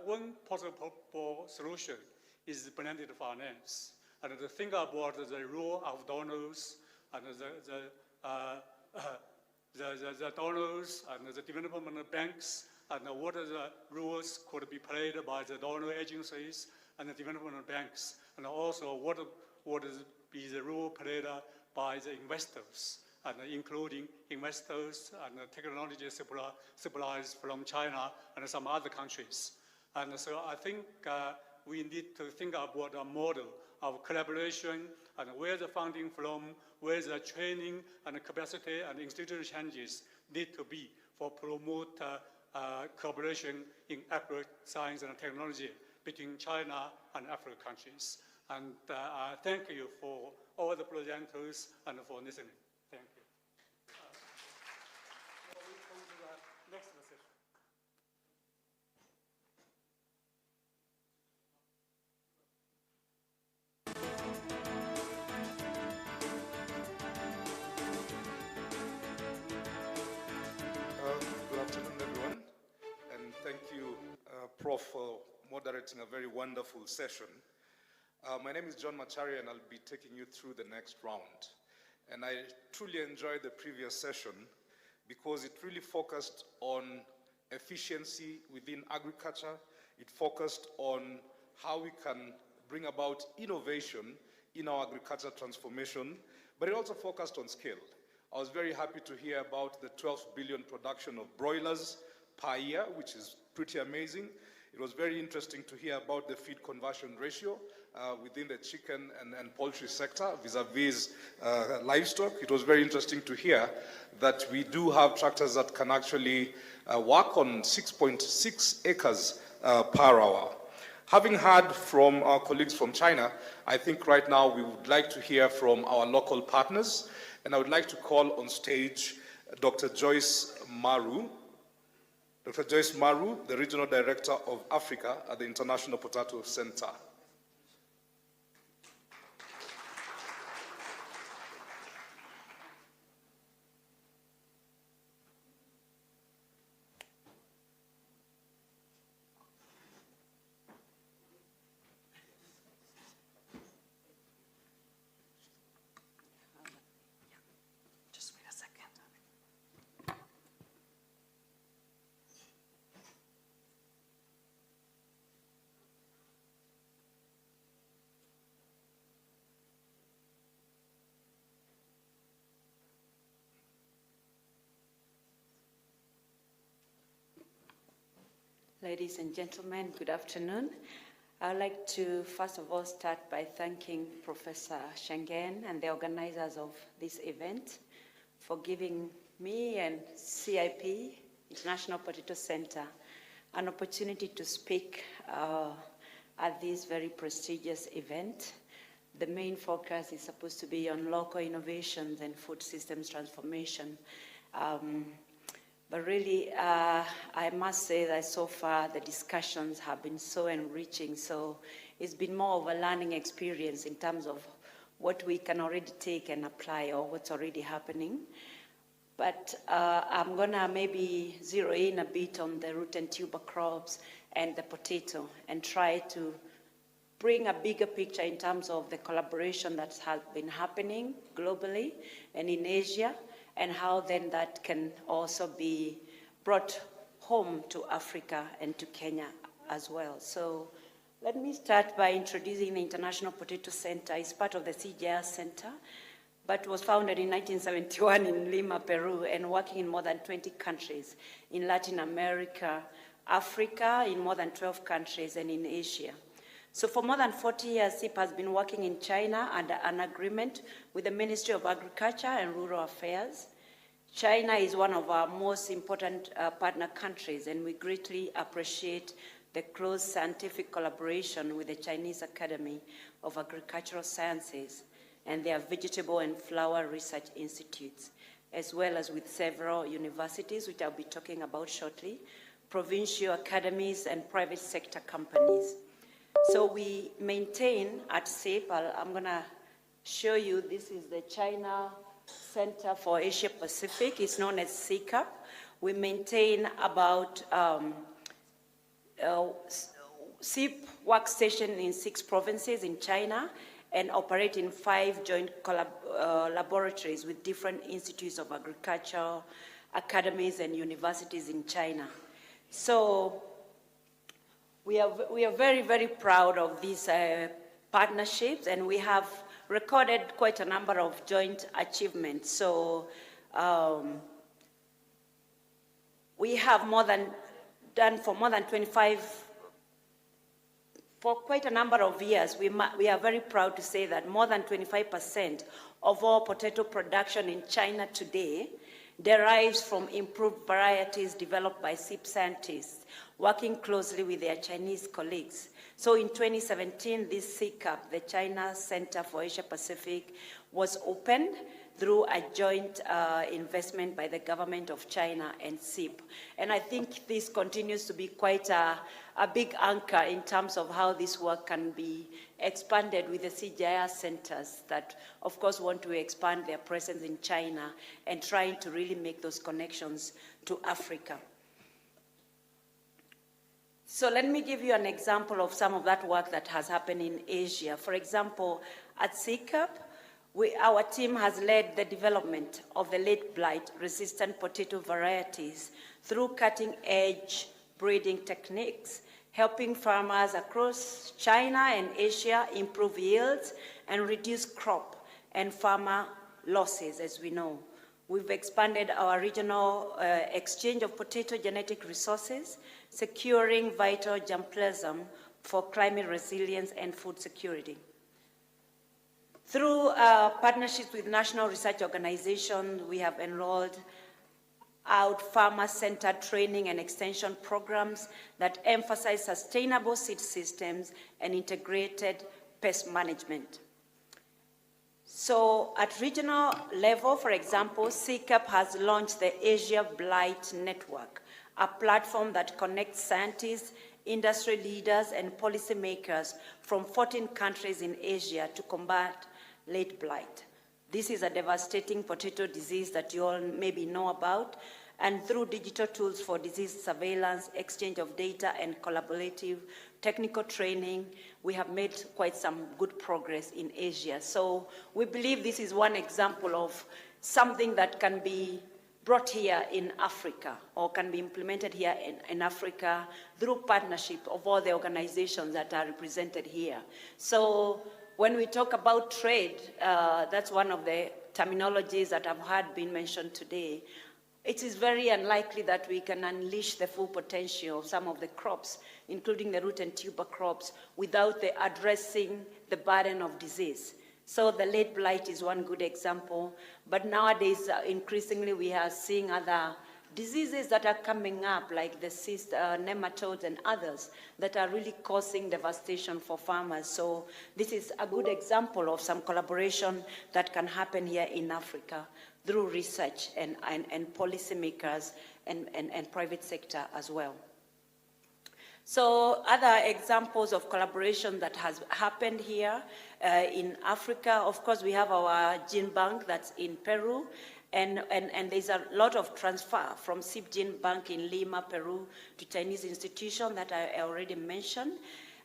one possible solution is blended finance. And to think about the role of donors and the donors and the development banks and what the roles could be played by the donor agencies and the development banks, and also what would be the role played by the investors, and including investors and technology suppliers from China and some other countries. And so I think we need to think about a model of collaboration and where the funding from, where the training and capacity and institutional changes need to be for promote cooperation in agri-science and technology between China and African countries. And thank you for all the presenters and for listening. Thank you. Now we come to the next session. Good afternoon, everyone, and thank you, Prof, for moderating a very wonderful session. My name is John Machari, and I'll be taking you through the next round. And I truly enjoyed the previous session because it really focused on efficiency within agriculture. It focused on how we can bring about innovation in our agriculture transformation, but it also focused on scale. I was very happy to hear about the 12 billion production of broilers per year, which is pretty amazing. It was very interesting to hear about the feed conversion ratio within the chicken and poultry sector vis-a-vis livestock. It was very interesting to hear that we do have tractors that can actually work on 6.6 acres per hour. Having heard from our colleagues from China, I think right now we would like to hear from our local partners, and I would like to call on stage Dr. Joyce Maru. Dr. Joyce Maru, the Regional Director of Africa at the International Potato Center. Ladies and gentlemen, good afternoon. I would like to first of all start by thanking Professor Shengen and the organizers of this event for giving me and CIP, International Potato Center, an opportunity to speak at this very prestigious event. The main focus is supposed to be on local innovations and food systems transformation. But really, I must say that so far the discussions have been so enriching. So it's been more of a learning experience in terms of what we can already take and apply or what's already happening. But I'm gonna maybe zero in a bit on the root and tuber crops and the potato and try to bring a bigger picture in terms of the collaboration that has been happening globally and in Asia, and how then that can also be brought home to Africa and to Kenya as well. So let me start by introducing the International Potato Center. It's part of the CGTN Center, but was founded in 1971 in Lima, Peru, and working in more than 20 countries in Latin America, Africa, in more than 12 countries, and in Asia. So for more than 40 years, CIP has been working in China under an agreement with the Ministry of Agriculture and Rural Affairs. China is one of our most important partner countries, and we greatly appreciate the close scientific collaboration with the Chinese Academy of Agricultural Sciences and their vegetable and flower research institutes, as well as with several universities, which I'll be talking about shortly, provincial academies, and private sector companies. So we maintain at CIP, I'm gonna show you, this is the China Center for Asia Pacific, it's known as CCAP. We maintain about CIP workstation in 6 provinces in China and operate in 5 joint laboratories with different institutes of agriculture, academies, and universities in China. So we are very, very proud of these partnerships, and we have recorded quite a number of joint achievements. So we have done for more than 25, for quite a number of years. We are very proud to say that more than 25% of all potato production in China today derives from improved varieties developed by CIP scientists, working closely with their Chinese colleagues. So in 2017, this CCAP, the China Center for Asia Pacific, was opened through a joint investment by the government of China and CIP. And I think this continues to be quite a big anchor in terms of how this work can be expanded with the CGIS centers that, of course, want to expand their presence in China and trying to really make those connections to Africa. So let me give you an example of some of that work that has happened in Asia. For example, at CCAP, our team has led the development of the late blight resistant potato varieties through cutting-edge breeding techniques, helping farmers across China and Asia improve yields and reduce crop and farmer losses, as we know. We've expanded our regional exchange of potato genetic resources, securing vital germplasm for climate resilience and food security. Through partnerships with national research organizations, we have enrolled out farmer-centered training and extension programs that emphasize sustainable seed systems and integrated pest management. So at regional level, for example, CCAP has launched the Asia Blight Network, a platform that connects scientists, industry leaders, and policymakers from 14 countries in Asia to combat late blight. This is a devastating potato disease that you all maybe know about, and through digital tools for disease surveillance, exchange of data, and collaborative technical training, we have made quite some good progress in Asia. So we believe this is one example of something that can be brought here in Africa or can be implemented here in Africa through partnership of all the organizations that are represented here. So when we talk about trade, that's one of the terminologies that I've heard being mentioned today. It is very unlikely that we can unleash the full potential of some of the crops, including the root and tuber crops, without addressing the burden of disease. So the late blight is one good example, but nowadays, increasingly, we are seeing other diseases that are coming up, like the cyst, nematodes and others, that are really causing devastation for farmers. So this is a good example of some collaboration that can happen here in Africa through research and policymakers and private sector as well. So other examples of collaboration that has happened here in Africa, of course, we have our gene bank that's in Peru, and there's a lot of transfer from SIP Gene Bank in Lima, Peru, to Chinese institution that I already mentioned,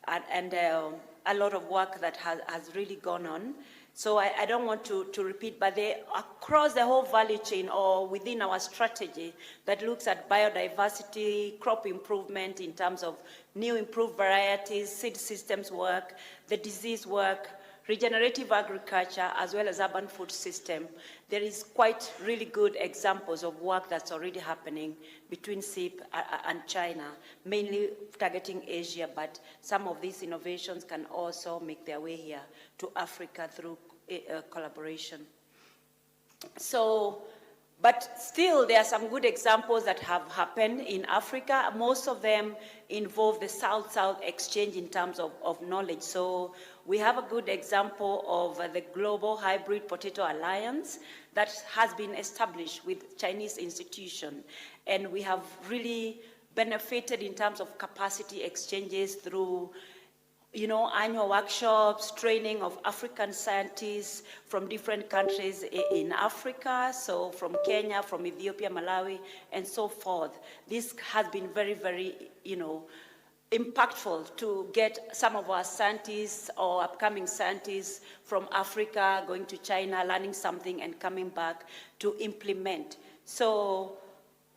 and a lot of work that has really gone on. So I don't want to repeat, but across the whole value chain or within our strategy that looks at biodiversity, crop improvement in terms of new improved varieties, seed systems work, the disease work, regenerative agriculture, as well as urban food system, there is quite really good examples of work that's already happening between SIP and China, mainly targeting Asia, but some of these innovations can also make their way here to Africa through collaboration. So, but still there are some good examples that have happened in Africa. Most of them involve the South-South exchange in terms of knowledge. So we have a good example of the Global Hybrid Potato Alliance that has been established with Chinese institutions. And we have really benefited in terms of capacity exchanges through annual workshops, training of African scientists from different countries in Africa, so from Kenya, from Ethiopia, Malawi, and so forth. This has been very, very, impactful to get some of our scientists or upcoming scientists from Africa going to China, learning something and coming back to implement. So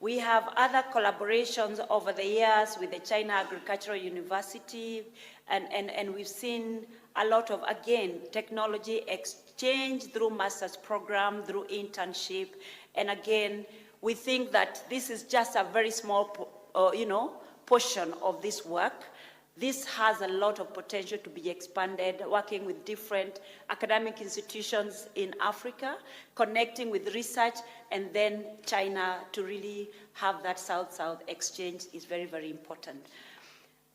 we have other collaborations over the years with the China Agricultural University, and we've seen a lot of, again, technology exchange through master's program, through internship, and again, we think that this is just a very small, portion of this work. This has a lot of potential to be expanded, working with different academic institutions in Africa, connecting with research, and then China to really have that South-South exchange is very, very important.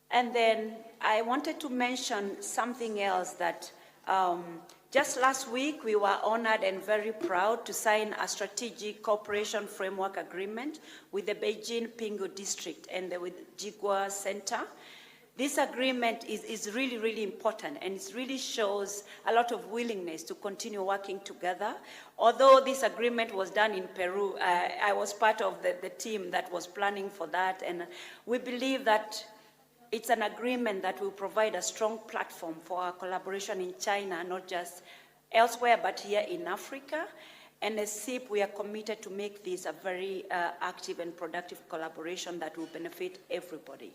And then I wanted to mention something else that just last week we were honored and very proud to sign a strategic cooperation framework agreement with the Beijing Pinghu district and with Jigua Center. This agreement is really, really important, and it really shows a lot of willingness to continue working together. Although this agreement was done in Peru, I was part of the team that was planning for that, and we believe that it's an agreement that will provide a strong platform for our collaboration in China, not just elsewhere, but here in Africa. And as SIP, we are committed to make this a very active and productive collaboration that will benefit everybody.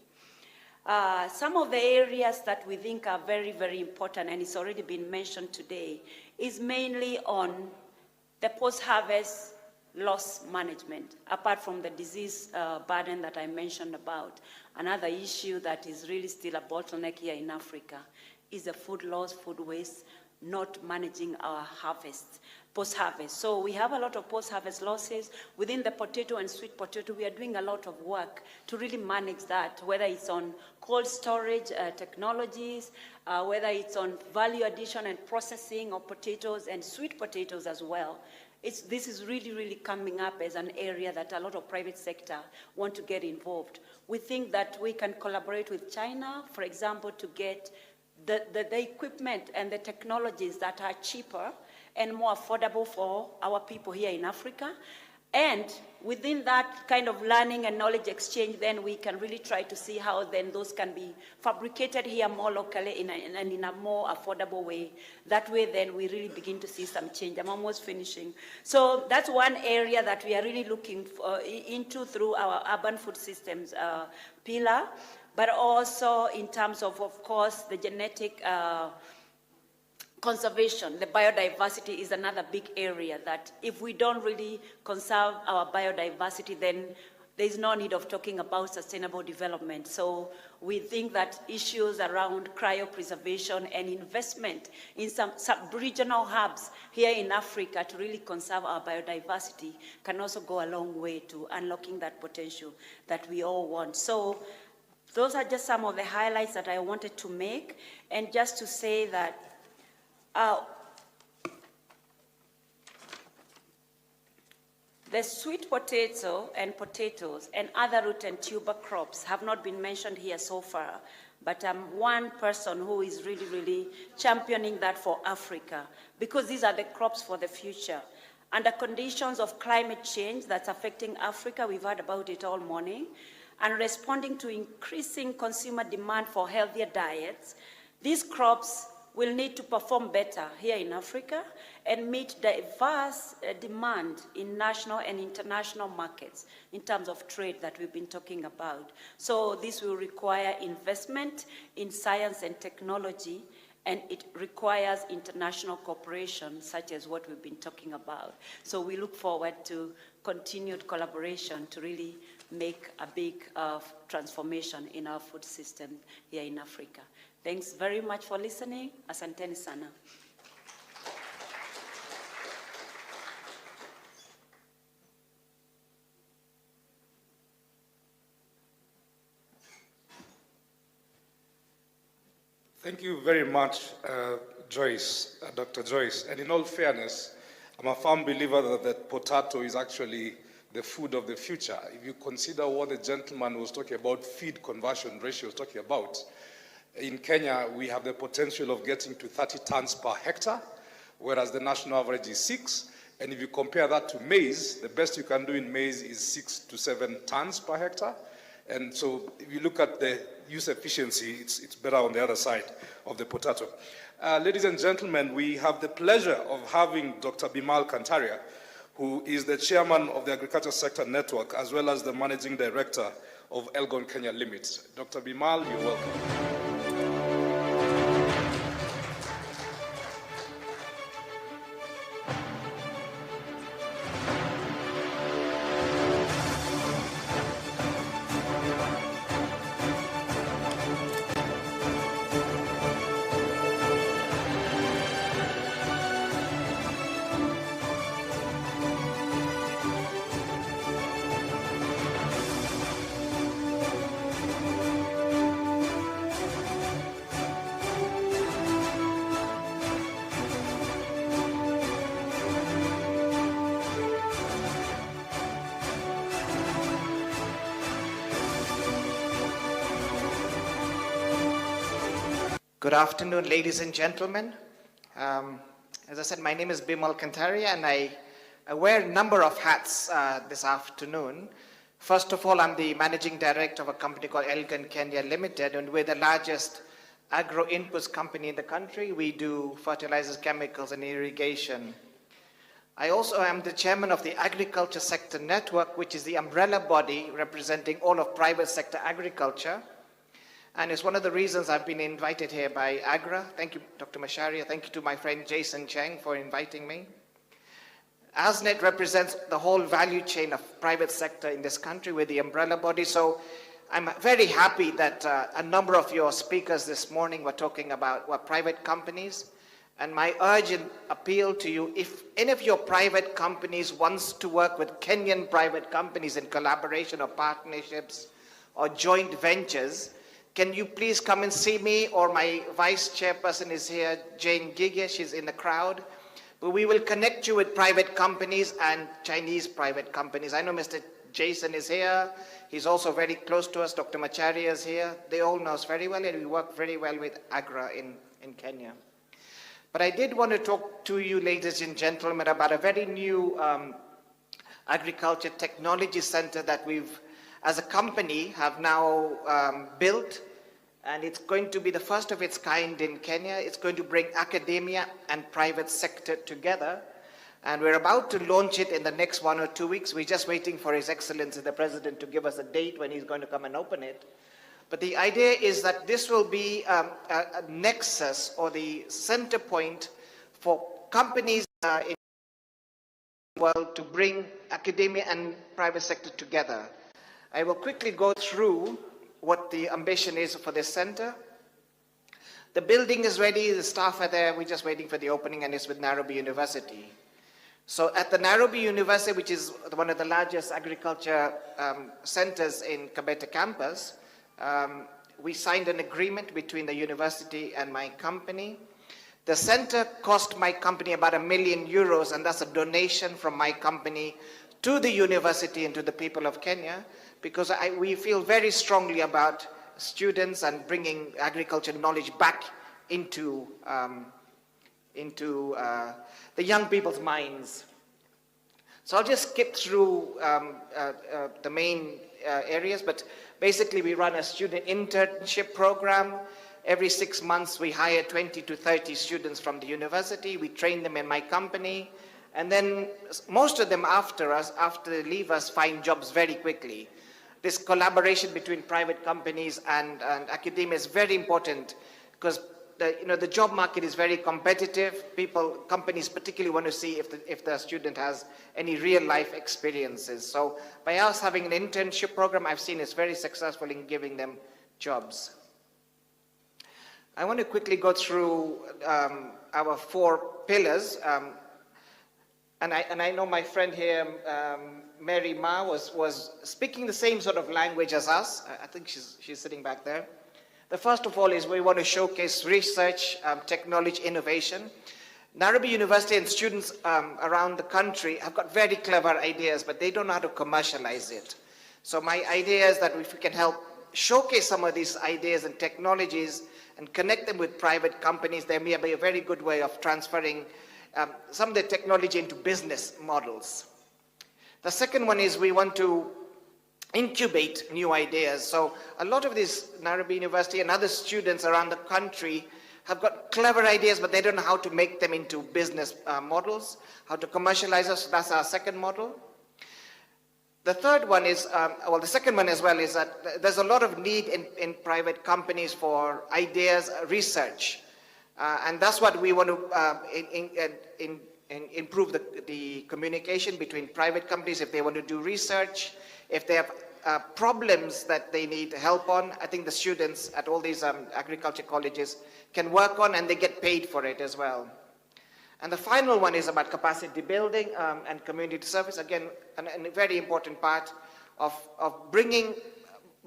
Some of the areas that we think are very, very important, and it's already been mentioned today, is mainly on the post-harvest loss management, apart from the disease burden that I mentioned about. Another issue that is really still a bottleneck here in Africa is the food loss, food waste, not managing our harvests, post-harvest. So we have a lot of post-harvest losses. Within the potato and sweet potato, we are doing a lot of work to really manage that, whether it's on cold storage technologies, whether it's on value addition and processing of potatoes and sweet potatoes as well. This is really, really coming up as an area that a lot of private sector want to get involved. We think that we can collaborate with China, for example, to get the equipment and the technologies that are cheaper and more affordable for our people here in Africa. And within that kind of learning and knowledge exchange, then we can really try to see how then those can be fabricated here more locally and in a more affordable way. That way then we really begin to see some change. I'm almost finishing. So that's one area that we are really looking into through our urban food systems pillar, but also in terms of course, the genetic conservation. The biodiversity is another big area that if we don't really conserve our biodiversity, then there's no need of talking about sustainable development. So we think that issues around cryopreservation and investment in some sub-regional hubs here in Africa to really conserve our biodiversity can also go a long way to unlocking that potential that we all want. So those are just some of the highlights that I wanted to make. And just to say that the sweet potato and potatoes and other root and tuber crops have not been mentioned here so far, but I'm one person who is really, really championing that for Africa, because these are the crops for the future. Under conditions of climate change that's affecting Africa, we've heard about it all morning, and responding to increasing consumer demand for healthier diets, these crops will need to perform better here in Africa and meet diverse demand in national and international markets in terms of trade that we've been talking about. So this will require investment in science and technology, and it requires international cooperation, such as what we've been talking about. So we look forward to continued collaboration to really make a big transformation in our food system here in Africa. Thanks very much for listening. Asanteni sana. Thank you very much, Joyce, Dr. Joyce. And in all fairness, I'm a firm believer that potato is actually the food of the future. If you consider what the gentleman was talking about, feed conversion ratio was talking about, in Kenya, we have the potential of getting to 30 tons per hectare, whereas the national average is 6. And if you compare that to maize, the best you can do in maize is 6 to 7 tons per hectare. And so if you look at the use efficiency, it's better on the other side of the potato. Ladies and gentlemen, we have the pleasure of having Dr. Bimal Kantaria, who is the chairman of the Agriculture Sector Network, as well as the managing director of Elgon Kenya Limits. Dr. Bimal, you're welcome. Good afternoon, ladies and gentlemen. As I said, my name is Bimal Kantaria, and I wear a number of hats this afternoon. First of all, I'm the managing director of a company called Elgon Kenya Limited, and we're the largest agro-inputs company in the country. We do fertilizers, chemicals, and irrigation. I also am the chairman of the Agriculture Sector Network, which is the umbrella body representing all of private sector agriculture. And it's one of the reasons I've been invited here by AGRA. Thank you, Dr. Macharia. Thank you to my friend Jason Cheng for inviting me. ASNET represents the whole value chain of private sector in this country with the umbrella body. So I'm very happy that a number of your speakers this morning were talking about private companies. And my urgent appeal to you, if any of your private companies wants to work with Kenyan private companies in collaboration or partnerships or joint ventures, can you please come and see me, or my vice chairperson is here, Jane Gige, she's in the crowd. But we will connect you with private companies and Chinese private companies. I know Mr. Jason is here. He's also very close to us. Dr. Macharia is here. They all know us very well, and we work very well with AGRA in Kenya. But I did want to talk to you, ladies and gentlemen, about a very new agriculture technology center that we've, as a company, have now built, and it's going to be the first of its kind in Kenya. It's going to bring academia and private sector together, and we're about to launch it in the next 1 or 2 weeks. We're just waiting for His Excellency the President to give us a date when he's going to come and open it. But the idea is that this will be a nexus or the center point for companies in the world to bring academia and private sector together. I will quickly go through what the ambition is for this center. The building is ready, the staff are there, we're just waiting for the opening, and it's with Nairobi University. So at the Nairobi University, which is one of the largest agriculture centers in Kabete campus, we signed an agreement between the university and my company. The center cost my company about €1 million, and that's a donation from my company to the university and to the people of Kenya, because we feel very strongly about students and bringing agriculture knowledge back into the young people's minds. So I'll just skip through the main areas, but basically we run a student internship program. Every 6 months we hire 20 to 30 students from the university. We train them in my company, and then most of them after they leave us, find jobs very quickly. This collaboration between private companies and academia is very important, because the job market is very competitive. Companies particularly want to see if the student has any real life experiences. So by us having an internship program, I've seen it's very successful in giving them jobs. I want to quickly go through our 4 pillars. And I know my friend here, Mary Ma, was speaking the same sort of language as us. I think she's sitting back there. The first of all is we want to showcase research, technology, innovation. Nairobi University and students around the country have got very clever ideas, but they don't know how to commercialize it. So my idea is that if we can help showcase some of these ideas and technologies and connect them with private companies, there may be a very good way of transferring some of the technology into business models. The second one is we want to incubate new ideas. So a lot of these Nairobi University and other students around the country have got clever ideas, but they don't know how to make them into business models, how to commercialize us. So that's our second model. The third one is, the second one as well, is that there's a lot of need in private companies for ideas, research. And that's what we want to improve the communication between private companies if they want to do research, if they have problems that they need help on. I think the students at all these agriculture colleges can work on, and they get paid for it as well. And the final one is about capacity building and community service. Again, a very important part of bringing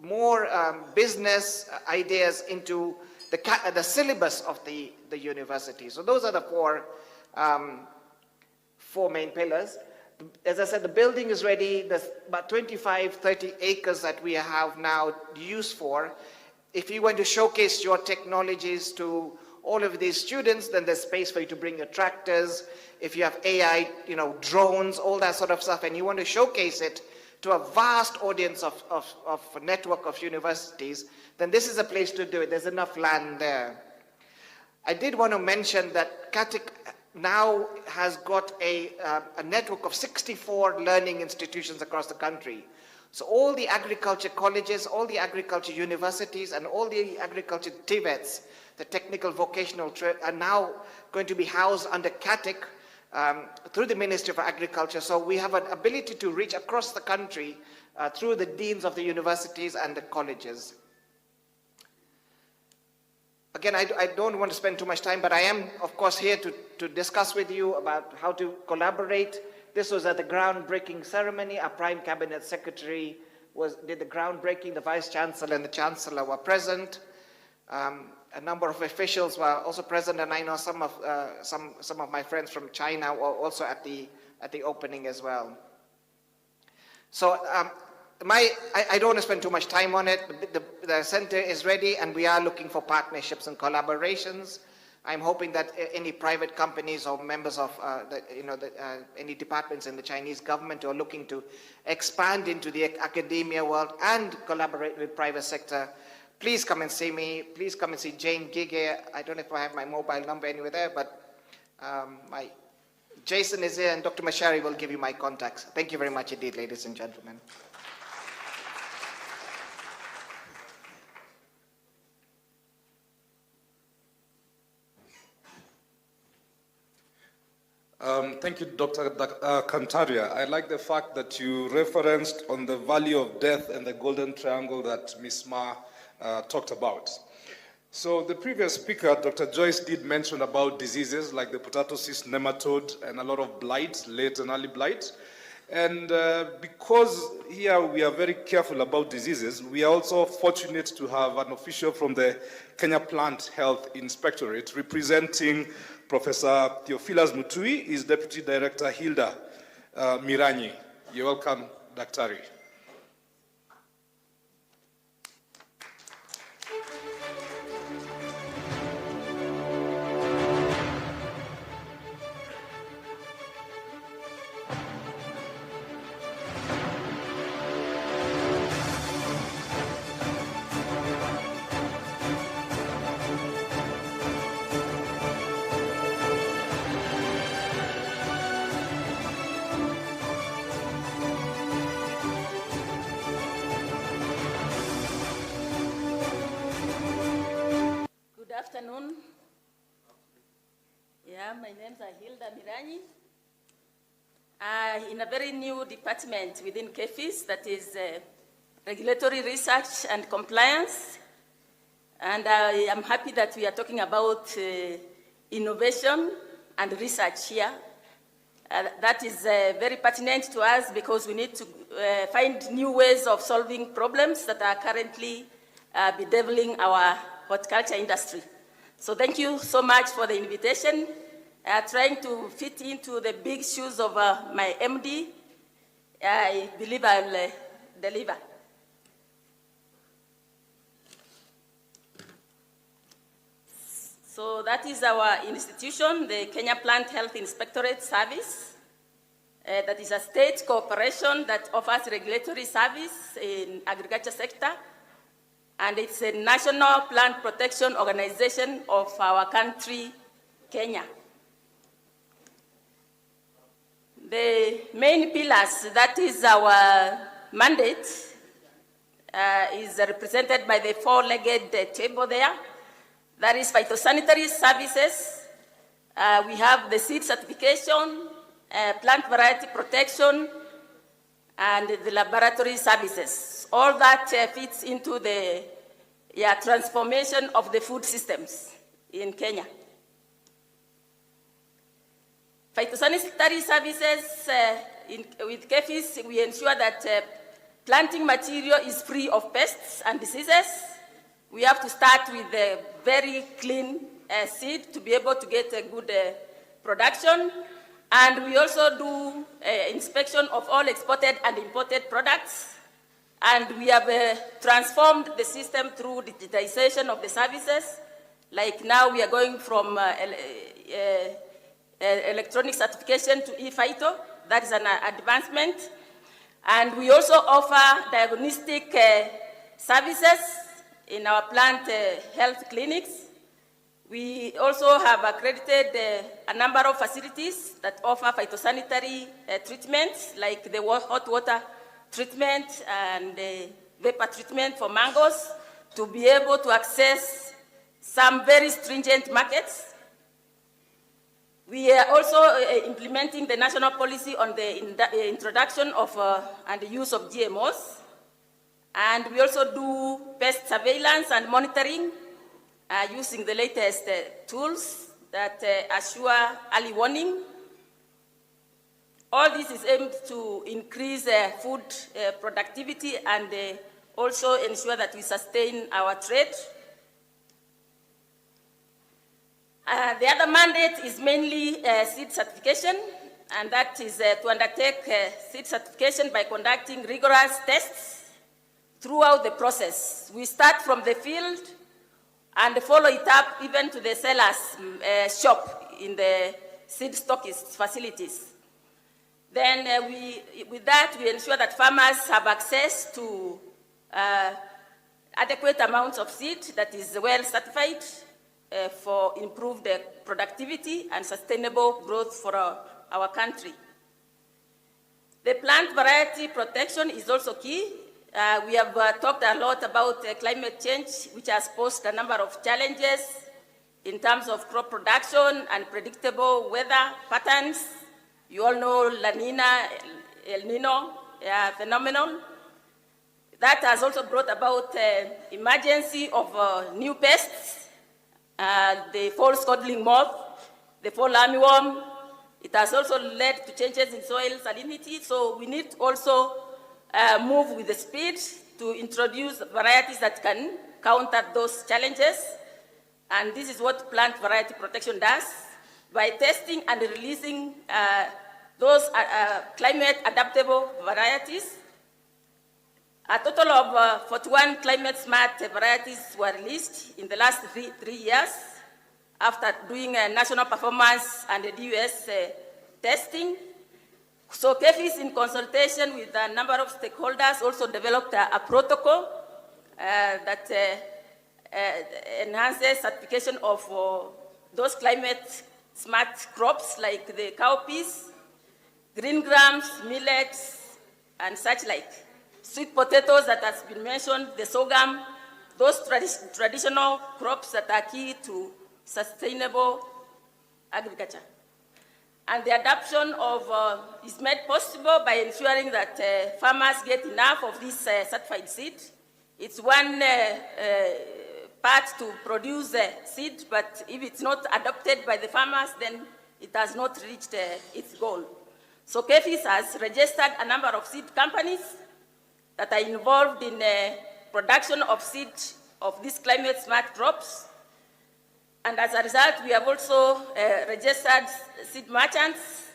more business ideas into the syllabus of the university. So those are the 4 main pillars. As I said, the building is ready. There's about 25, 30 acres that we have now used for. If you want to showcase your technologies to all of these students, then there's space for you to bring your tractors. If you have AI, drones, all that sort of stuff, and you want to showcase it to a vast audience of a network of universities, then this is a place to do it. There's enough land there. I did want to mention that CATIC now has got a network of 64 learning institutions across the country. So all the agriculture colleges, all the agriculture universities, and all the agriculture TVETs, the technical vocational are now going to be housed under CATIC through the Ministry of Agriculture. So we have an ability to reach across the country through the deans of the universities and the colleges. Again, I don't want to spend too much time, but I am, of course, here to discuss with you about how to collaborate. This was at the groundbreaking ceremony. Our Prime Cabinet Secretary did the groundbreaking. The Vice Chancellor and the Chancellor were present. A number of officials were also present, and I know some of my friends from China were also at the opening as well. So I don't want to spend too much time on it. The center is ready, and we are looking for partnerships and collaborations. I'm hoping that any private companies or members of any departments in the Chinese government who are looking to expand into the academia world and collaborate with private sector, please come and see me. Please come and see Jane Gige. I don't know if I have my mobile number anywhere there, but Jason is here, and Dr. Mashari will give you my contacts. Thank you very much indeed, ladies and gentlemen. Thank you, Dr. Kantaria. I like the fact that you referenced on the valley of death and the golden triangle that Ms. Ma talked about. So the previous speaker, Dr. Joyce, did mention about diseases like the potato cyst nematode and a lot of blight, late and early blight. And because here we are very careful about diseases, we are also fortunate to have an official from the Kenya Plant Health Inspectorate representing Professor Theophilus Mutui, is Deputy Director Hilda Miranyi. You're welcome, Daktari. Good afternoon. Yeah, my name is Hilda Miranyi. In a very new department within KEFIS, that is Regulatory Research and Compliance. And I am happy that we are talking about innovation and research here. That is very pertinent to us because we need to find new ways of solving problems that are currently bedeviling our horticulture industry. So thank you so much for the invitation. Trying to fit into the big shoes of my MD, I believe I'll deliver. So that is our institution, the Kenya Plant Health Inspectorate Service. That is a state corporation that offers regulatory service in agriculture sector. And it's a national plant protection organization of our country, Kenya. The main pillars, that is our mandate, is represented by the four-legged table there. That is phytosanitary services. We have the seed certification, plant variety protection, and the laboratory services. All that fits into the transformation of the food systems in Kenya. Phytosanitary services, with KEFIS, we ensure that planting material is free of pests and diseases. We have to start with a very clean seed to be able to get a good production. And we also do inspection of all exported and imported products. And we have transformed the system through digitization of the services. Like now we are going from electronic certification to e-phyto. That is an advancement. And we also offer diagnostic services in our plant health clinics. We also have accredited a number of facilities that offer phytosanitary treatments, like the hot water treatment and vapor treatment for mangoes, to be able to access some very stringent markets. We are also implementing the national policy on the introduction of and the use of GMOs. And we also do pest surveillance and monitoring using the latest tools that assure early warning. All this is aimed to increase food productivity and also ensure that we sustain our trade. The other mandate is mainly seed certification, and that is to undertake seed certification by conducting rigorous tests throughout the process. We start from the field and follow it up even to the seller's shop in the seed stockist facilities. Then with that, we ensure that farmers have access to adequate amounts of seed that is well certified for improved productivity and sustainable growth for our country. The plant variety protection is also key. We have talked a lot about climate change, which has posed a number of challenges in terms of crop production and predictable weather patterns. You all know La Nina, El Nino phenomenon. That has also brought about emergency of new pests, the fall scottling moth, the fall armyworm. It has also led to changes in soil salinity, so we need to also move with the speed to introduce varieties that can counter those challenges. And this is what plant variety protection does by testing and releasing those climate adaptable varieties. A total of 41 climate smart varieties were released in the last three years after doing a national performance and the DUS testing. So KEFIS, in consultation with a number of stakeholders, also developed a protocol that enhances certification of those climate smart crops like the cowpeas, green grams, millets, and such like. Sweet potatoes that has been mentioned, the sorghum, those traditional crops that are key to sustainable agriculture. And the adoption of is made possible by ensuring that farmers get enough of this certified seed. It's one part to produce seed, but if it's not adopted by the farmers, then it has not reached its goal. So KEFIS has registered a number of seed companies that are involved in production of seed of these climate smart crops. And as a result, we have also registered seed merchants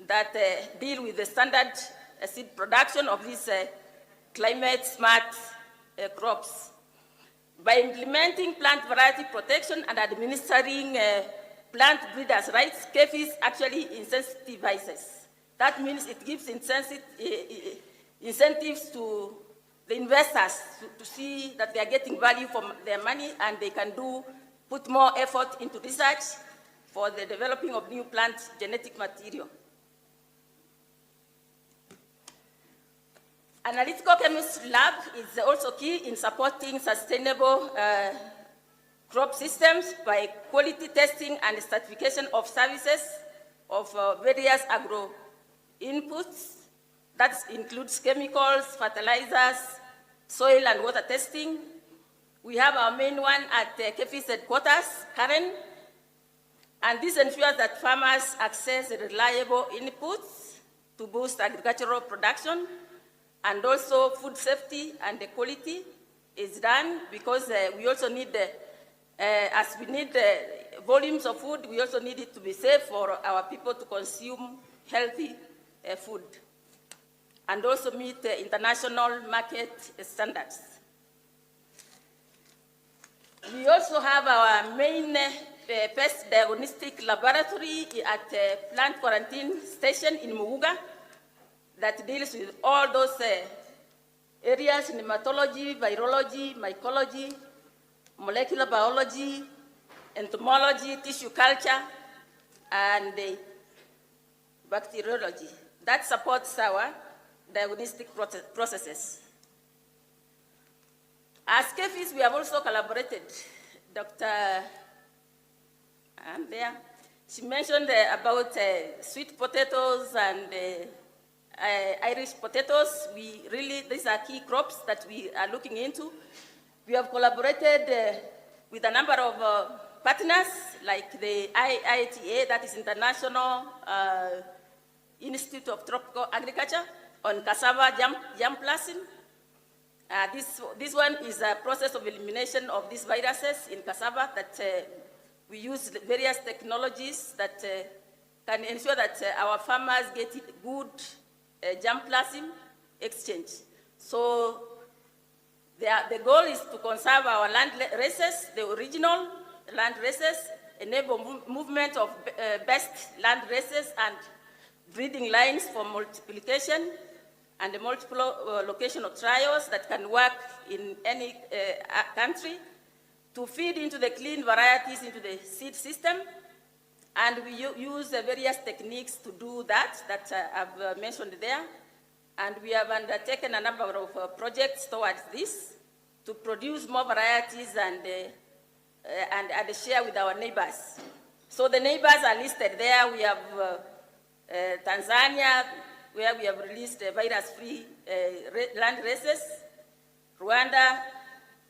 that deal with the standard seed production of these climate smart crops. By implementing plant variety protection and administering plant breeders' rights, KEFIS actually incentivizes. That means it gives incentives to the investors to see that they are getting value for their money and they can put more effort into research for the developing of new plant genetic material. Analytical chemistry lab is also key in supporting sustainable crop systems by quality testing and certification of services of various agro inputs. That includes chemicals, fertilizers, soil and water testing. We have our main one at KEFIS headquarters, Karen, and this ensures that farmers access reliable inputs to boost agricultural production, and also food safety and the quality is done because we also need, as we need volumes of food, we also need it to be safe for our people to consume healthy food and also meet international market standards. We also have our main pest diagnostic laboratory at plant quarantine station in Muguga that deals with all those areas: nematology, virology, mycology, molecular biology, entomology, tissue culture, and bacteriology. That supports our diagnostic processes. As KEFIS, we have also collaborated. Dr. there, she mentioned about sweet potatoes and Irish potatoes. These are key crops that we are looking into. We have collaborated with a number of partners like the IITA, that is International Institute of Tropical Agriculture, on cassava germplasm. This one is a process of elimination of these viruses in cassava that we use various technologies that can ensure that our farmers get good germplasm exchange. So the goal is to conserve our land races, the original land races, enable movement of best land races and breeding lines for multiplication, and the multiple location of trials that can work in any country to feed into the clean varieties into the seed system. And we use various techniques to do that I've mentioned there. And we have undertaken a number of projects towards this to produce more varieties and and share with our neighbors. So the neighbors are listed there. We have Tanzania, where we have released virus-free land races, Rwanda,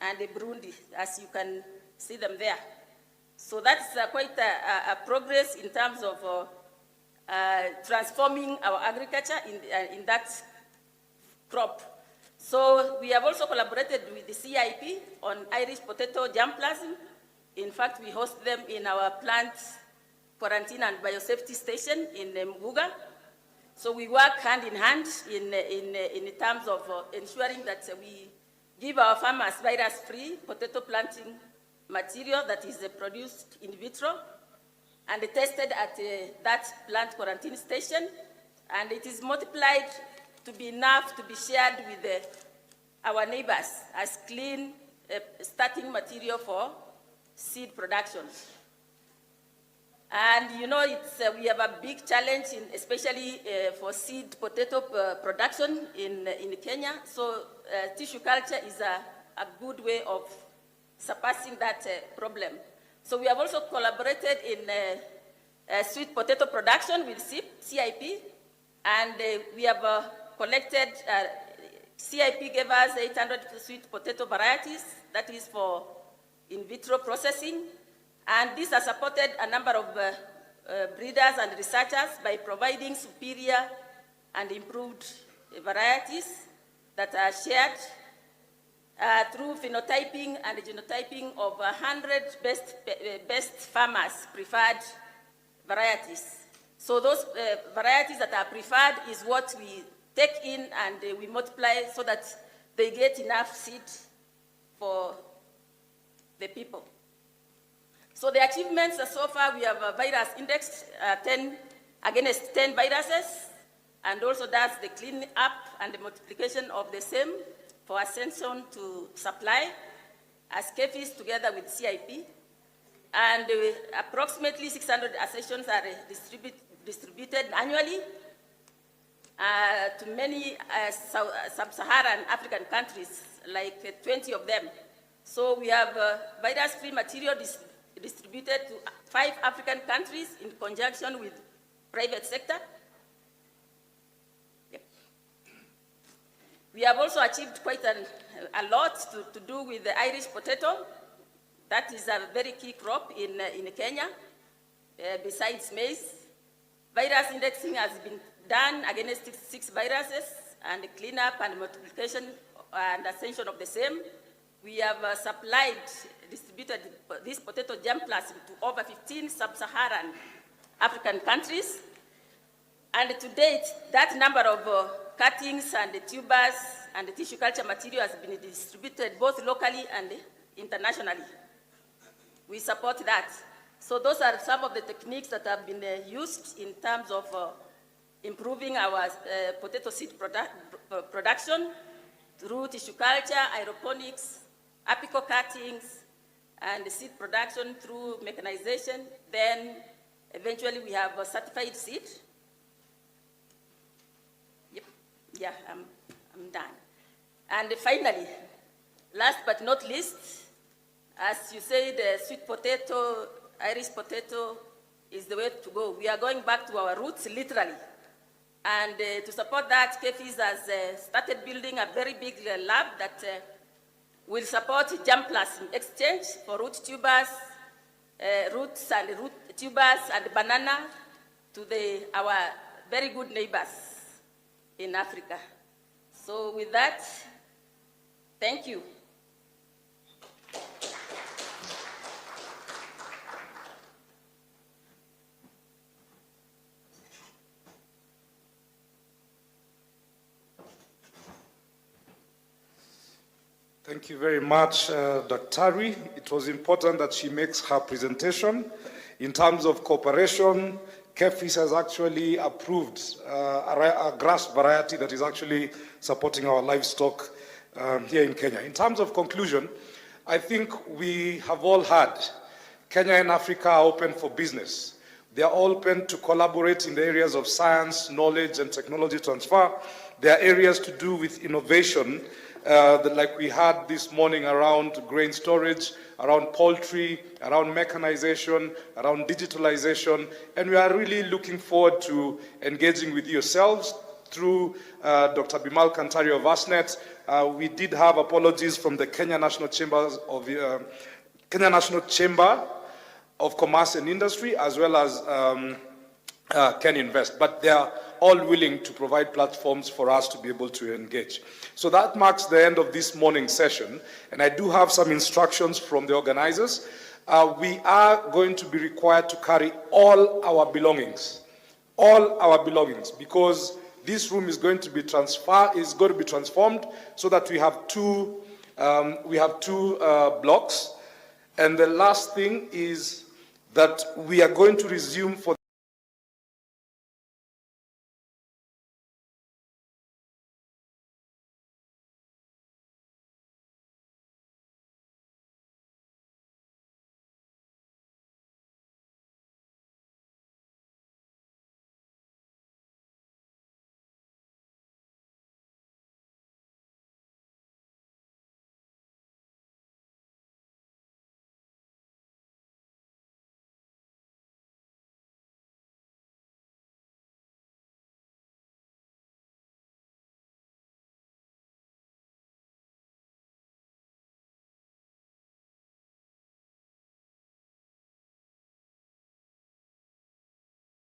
and Burundi, as you can see them there. So that's quite a progress in terms of transforming our agriculture in that crop. So we have also collaborated with the CIP on Irish potato germplasm. In fact, we host them in our plant quarantine and biosafety station in Muguga. So we work hand in hand in terms of ensuring that we give our farmers virus-free potato planting material that is produced in vitro and tested at that plant quarantine station. And it is multiplied to be enough to be shared with our neighbors as clean starting material for seed production. And you know, we have a big challenge, especially for seed potato production in Kenya. So tissue culture is a good way of surpassing that problem. So we have also collaborated in sweet potato production with CIP, and we have collected, CIP gave us 800 sweet potato varieties, that is for in vitro processing. And this has supported a number of breeders and researchers by providing superior and improved varieties that are shared through phenotyping and genotyping of 100 best farmers' preferred varieties. So those varieties that are preferred is what we take in and we multiply so that they get enough seed for the people. So the achievements so far, we have a virus indexed 10 against 10 viruses, and also that's the clean up and the multiplication of the same for ascension to supply as KEFIS together with CIP. And approximately 600 accessions are distributed annually to many sub-Saharan African countries, like 20 of them. So we have virus-free material distributed to 5 African countries in conjunction with private sector. Yep. We have also achieved quite a lot to do with the Irish potato. That is a very key crop in Kenya, besides maize. Virus indexing has been done against 6 viruses, and the cleanup and multiplication and ascension of the same. We have distributed this potato germplasm to over 15 sub-Saharan African countries. And to date, that number of cuttings and the tubers and the tissue culture material has been distributed both locally and internationally. We support that. So those are some of the techniques that have been used in terms of improving our potato seed production through tissue culture, aeroponics, apical cuttings, and seed production through mechanization. Then eventually we have a certified seed. Yep. Yeah, I'm done. And finally, last but not least, as you say, the sweet potato, Irish potato is the way to go. We are going back to our roots, literally. And to support that, KEFIS has started building a very big lab that will support germplasm exchange for root tubers, roots and root tubers and banana to our very good neighbors in Africa. So with that, thank you. Thank you very much, Dr. It was important that she makes her presentation. In terms of cooperation, KEFIS has actually approved a grass variety that is actually supporting our livestock here in Kenya. In terms of conclusion, I think we have all heard Kenya and Africa are open for business. They are open to collaborate in the areas of science, knowledge, and technology transfer. There are areas to do with innovation, like we had this morning around grain storage, around poultry, around mechanization, around digitalization, and we are really looking forward to engaging with yourselves through Dr. Bimal Kantari of ASNET. We did have apologies from the Kenya National Chamber of Commerce and Industry, as well as Can Invest, but they are all willing to provide platforms for us to be able to engage. So that marks the end of this morning's session, and I do have some instructions from the organizers. We are going to be required to carry all our belongings, because this room is going to be transformed so that we have two blocks. And the last thing is that we are going to resume for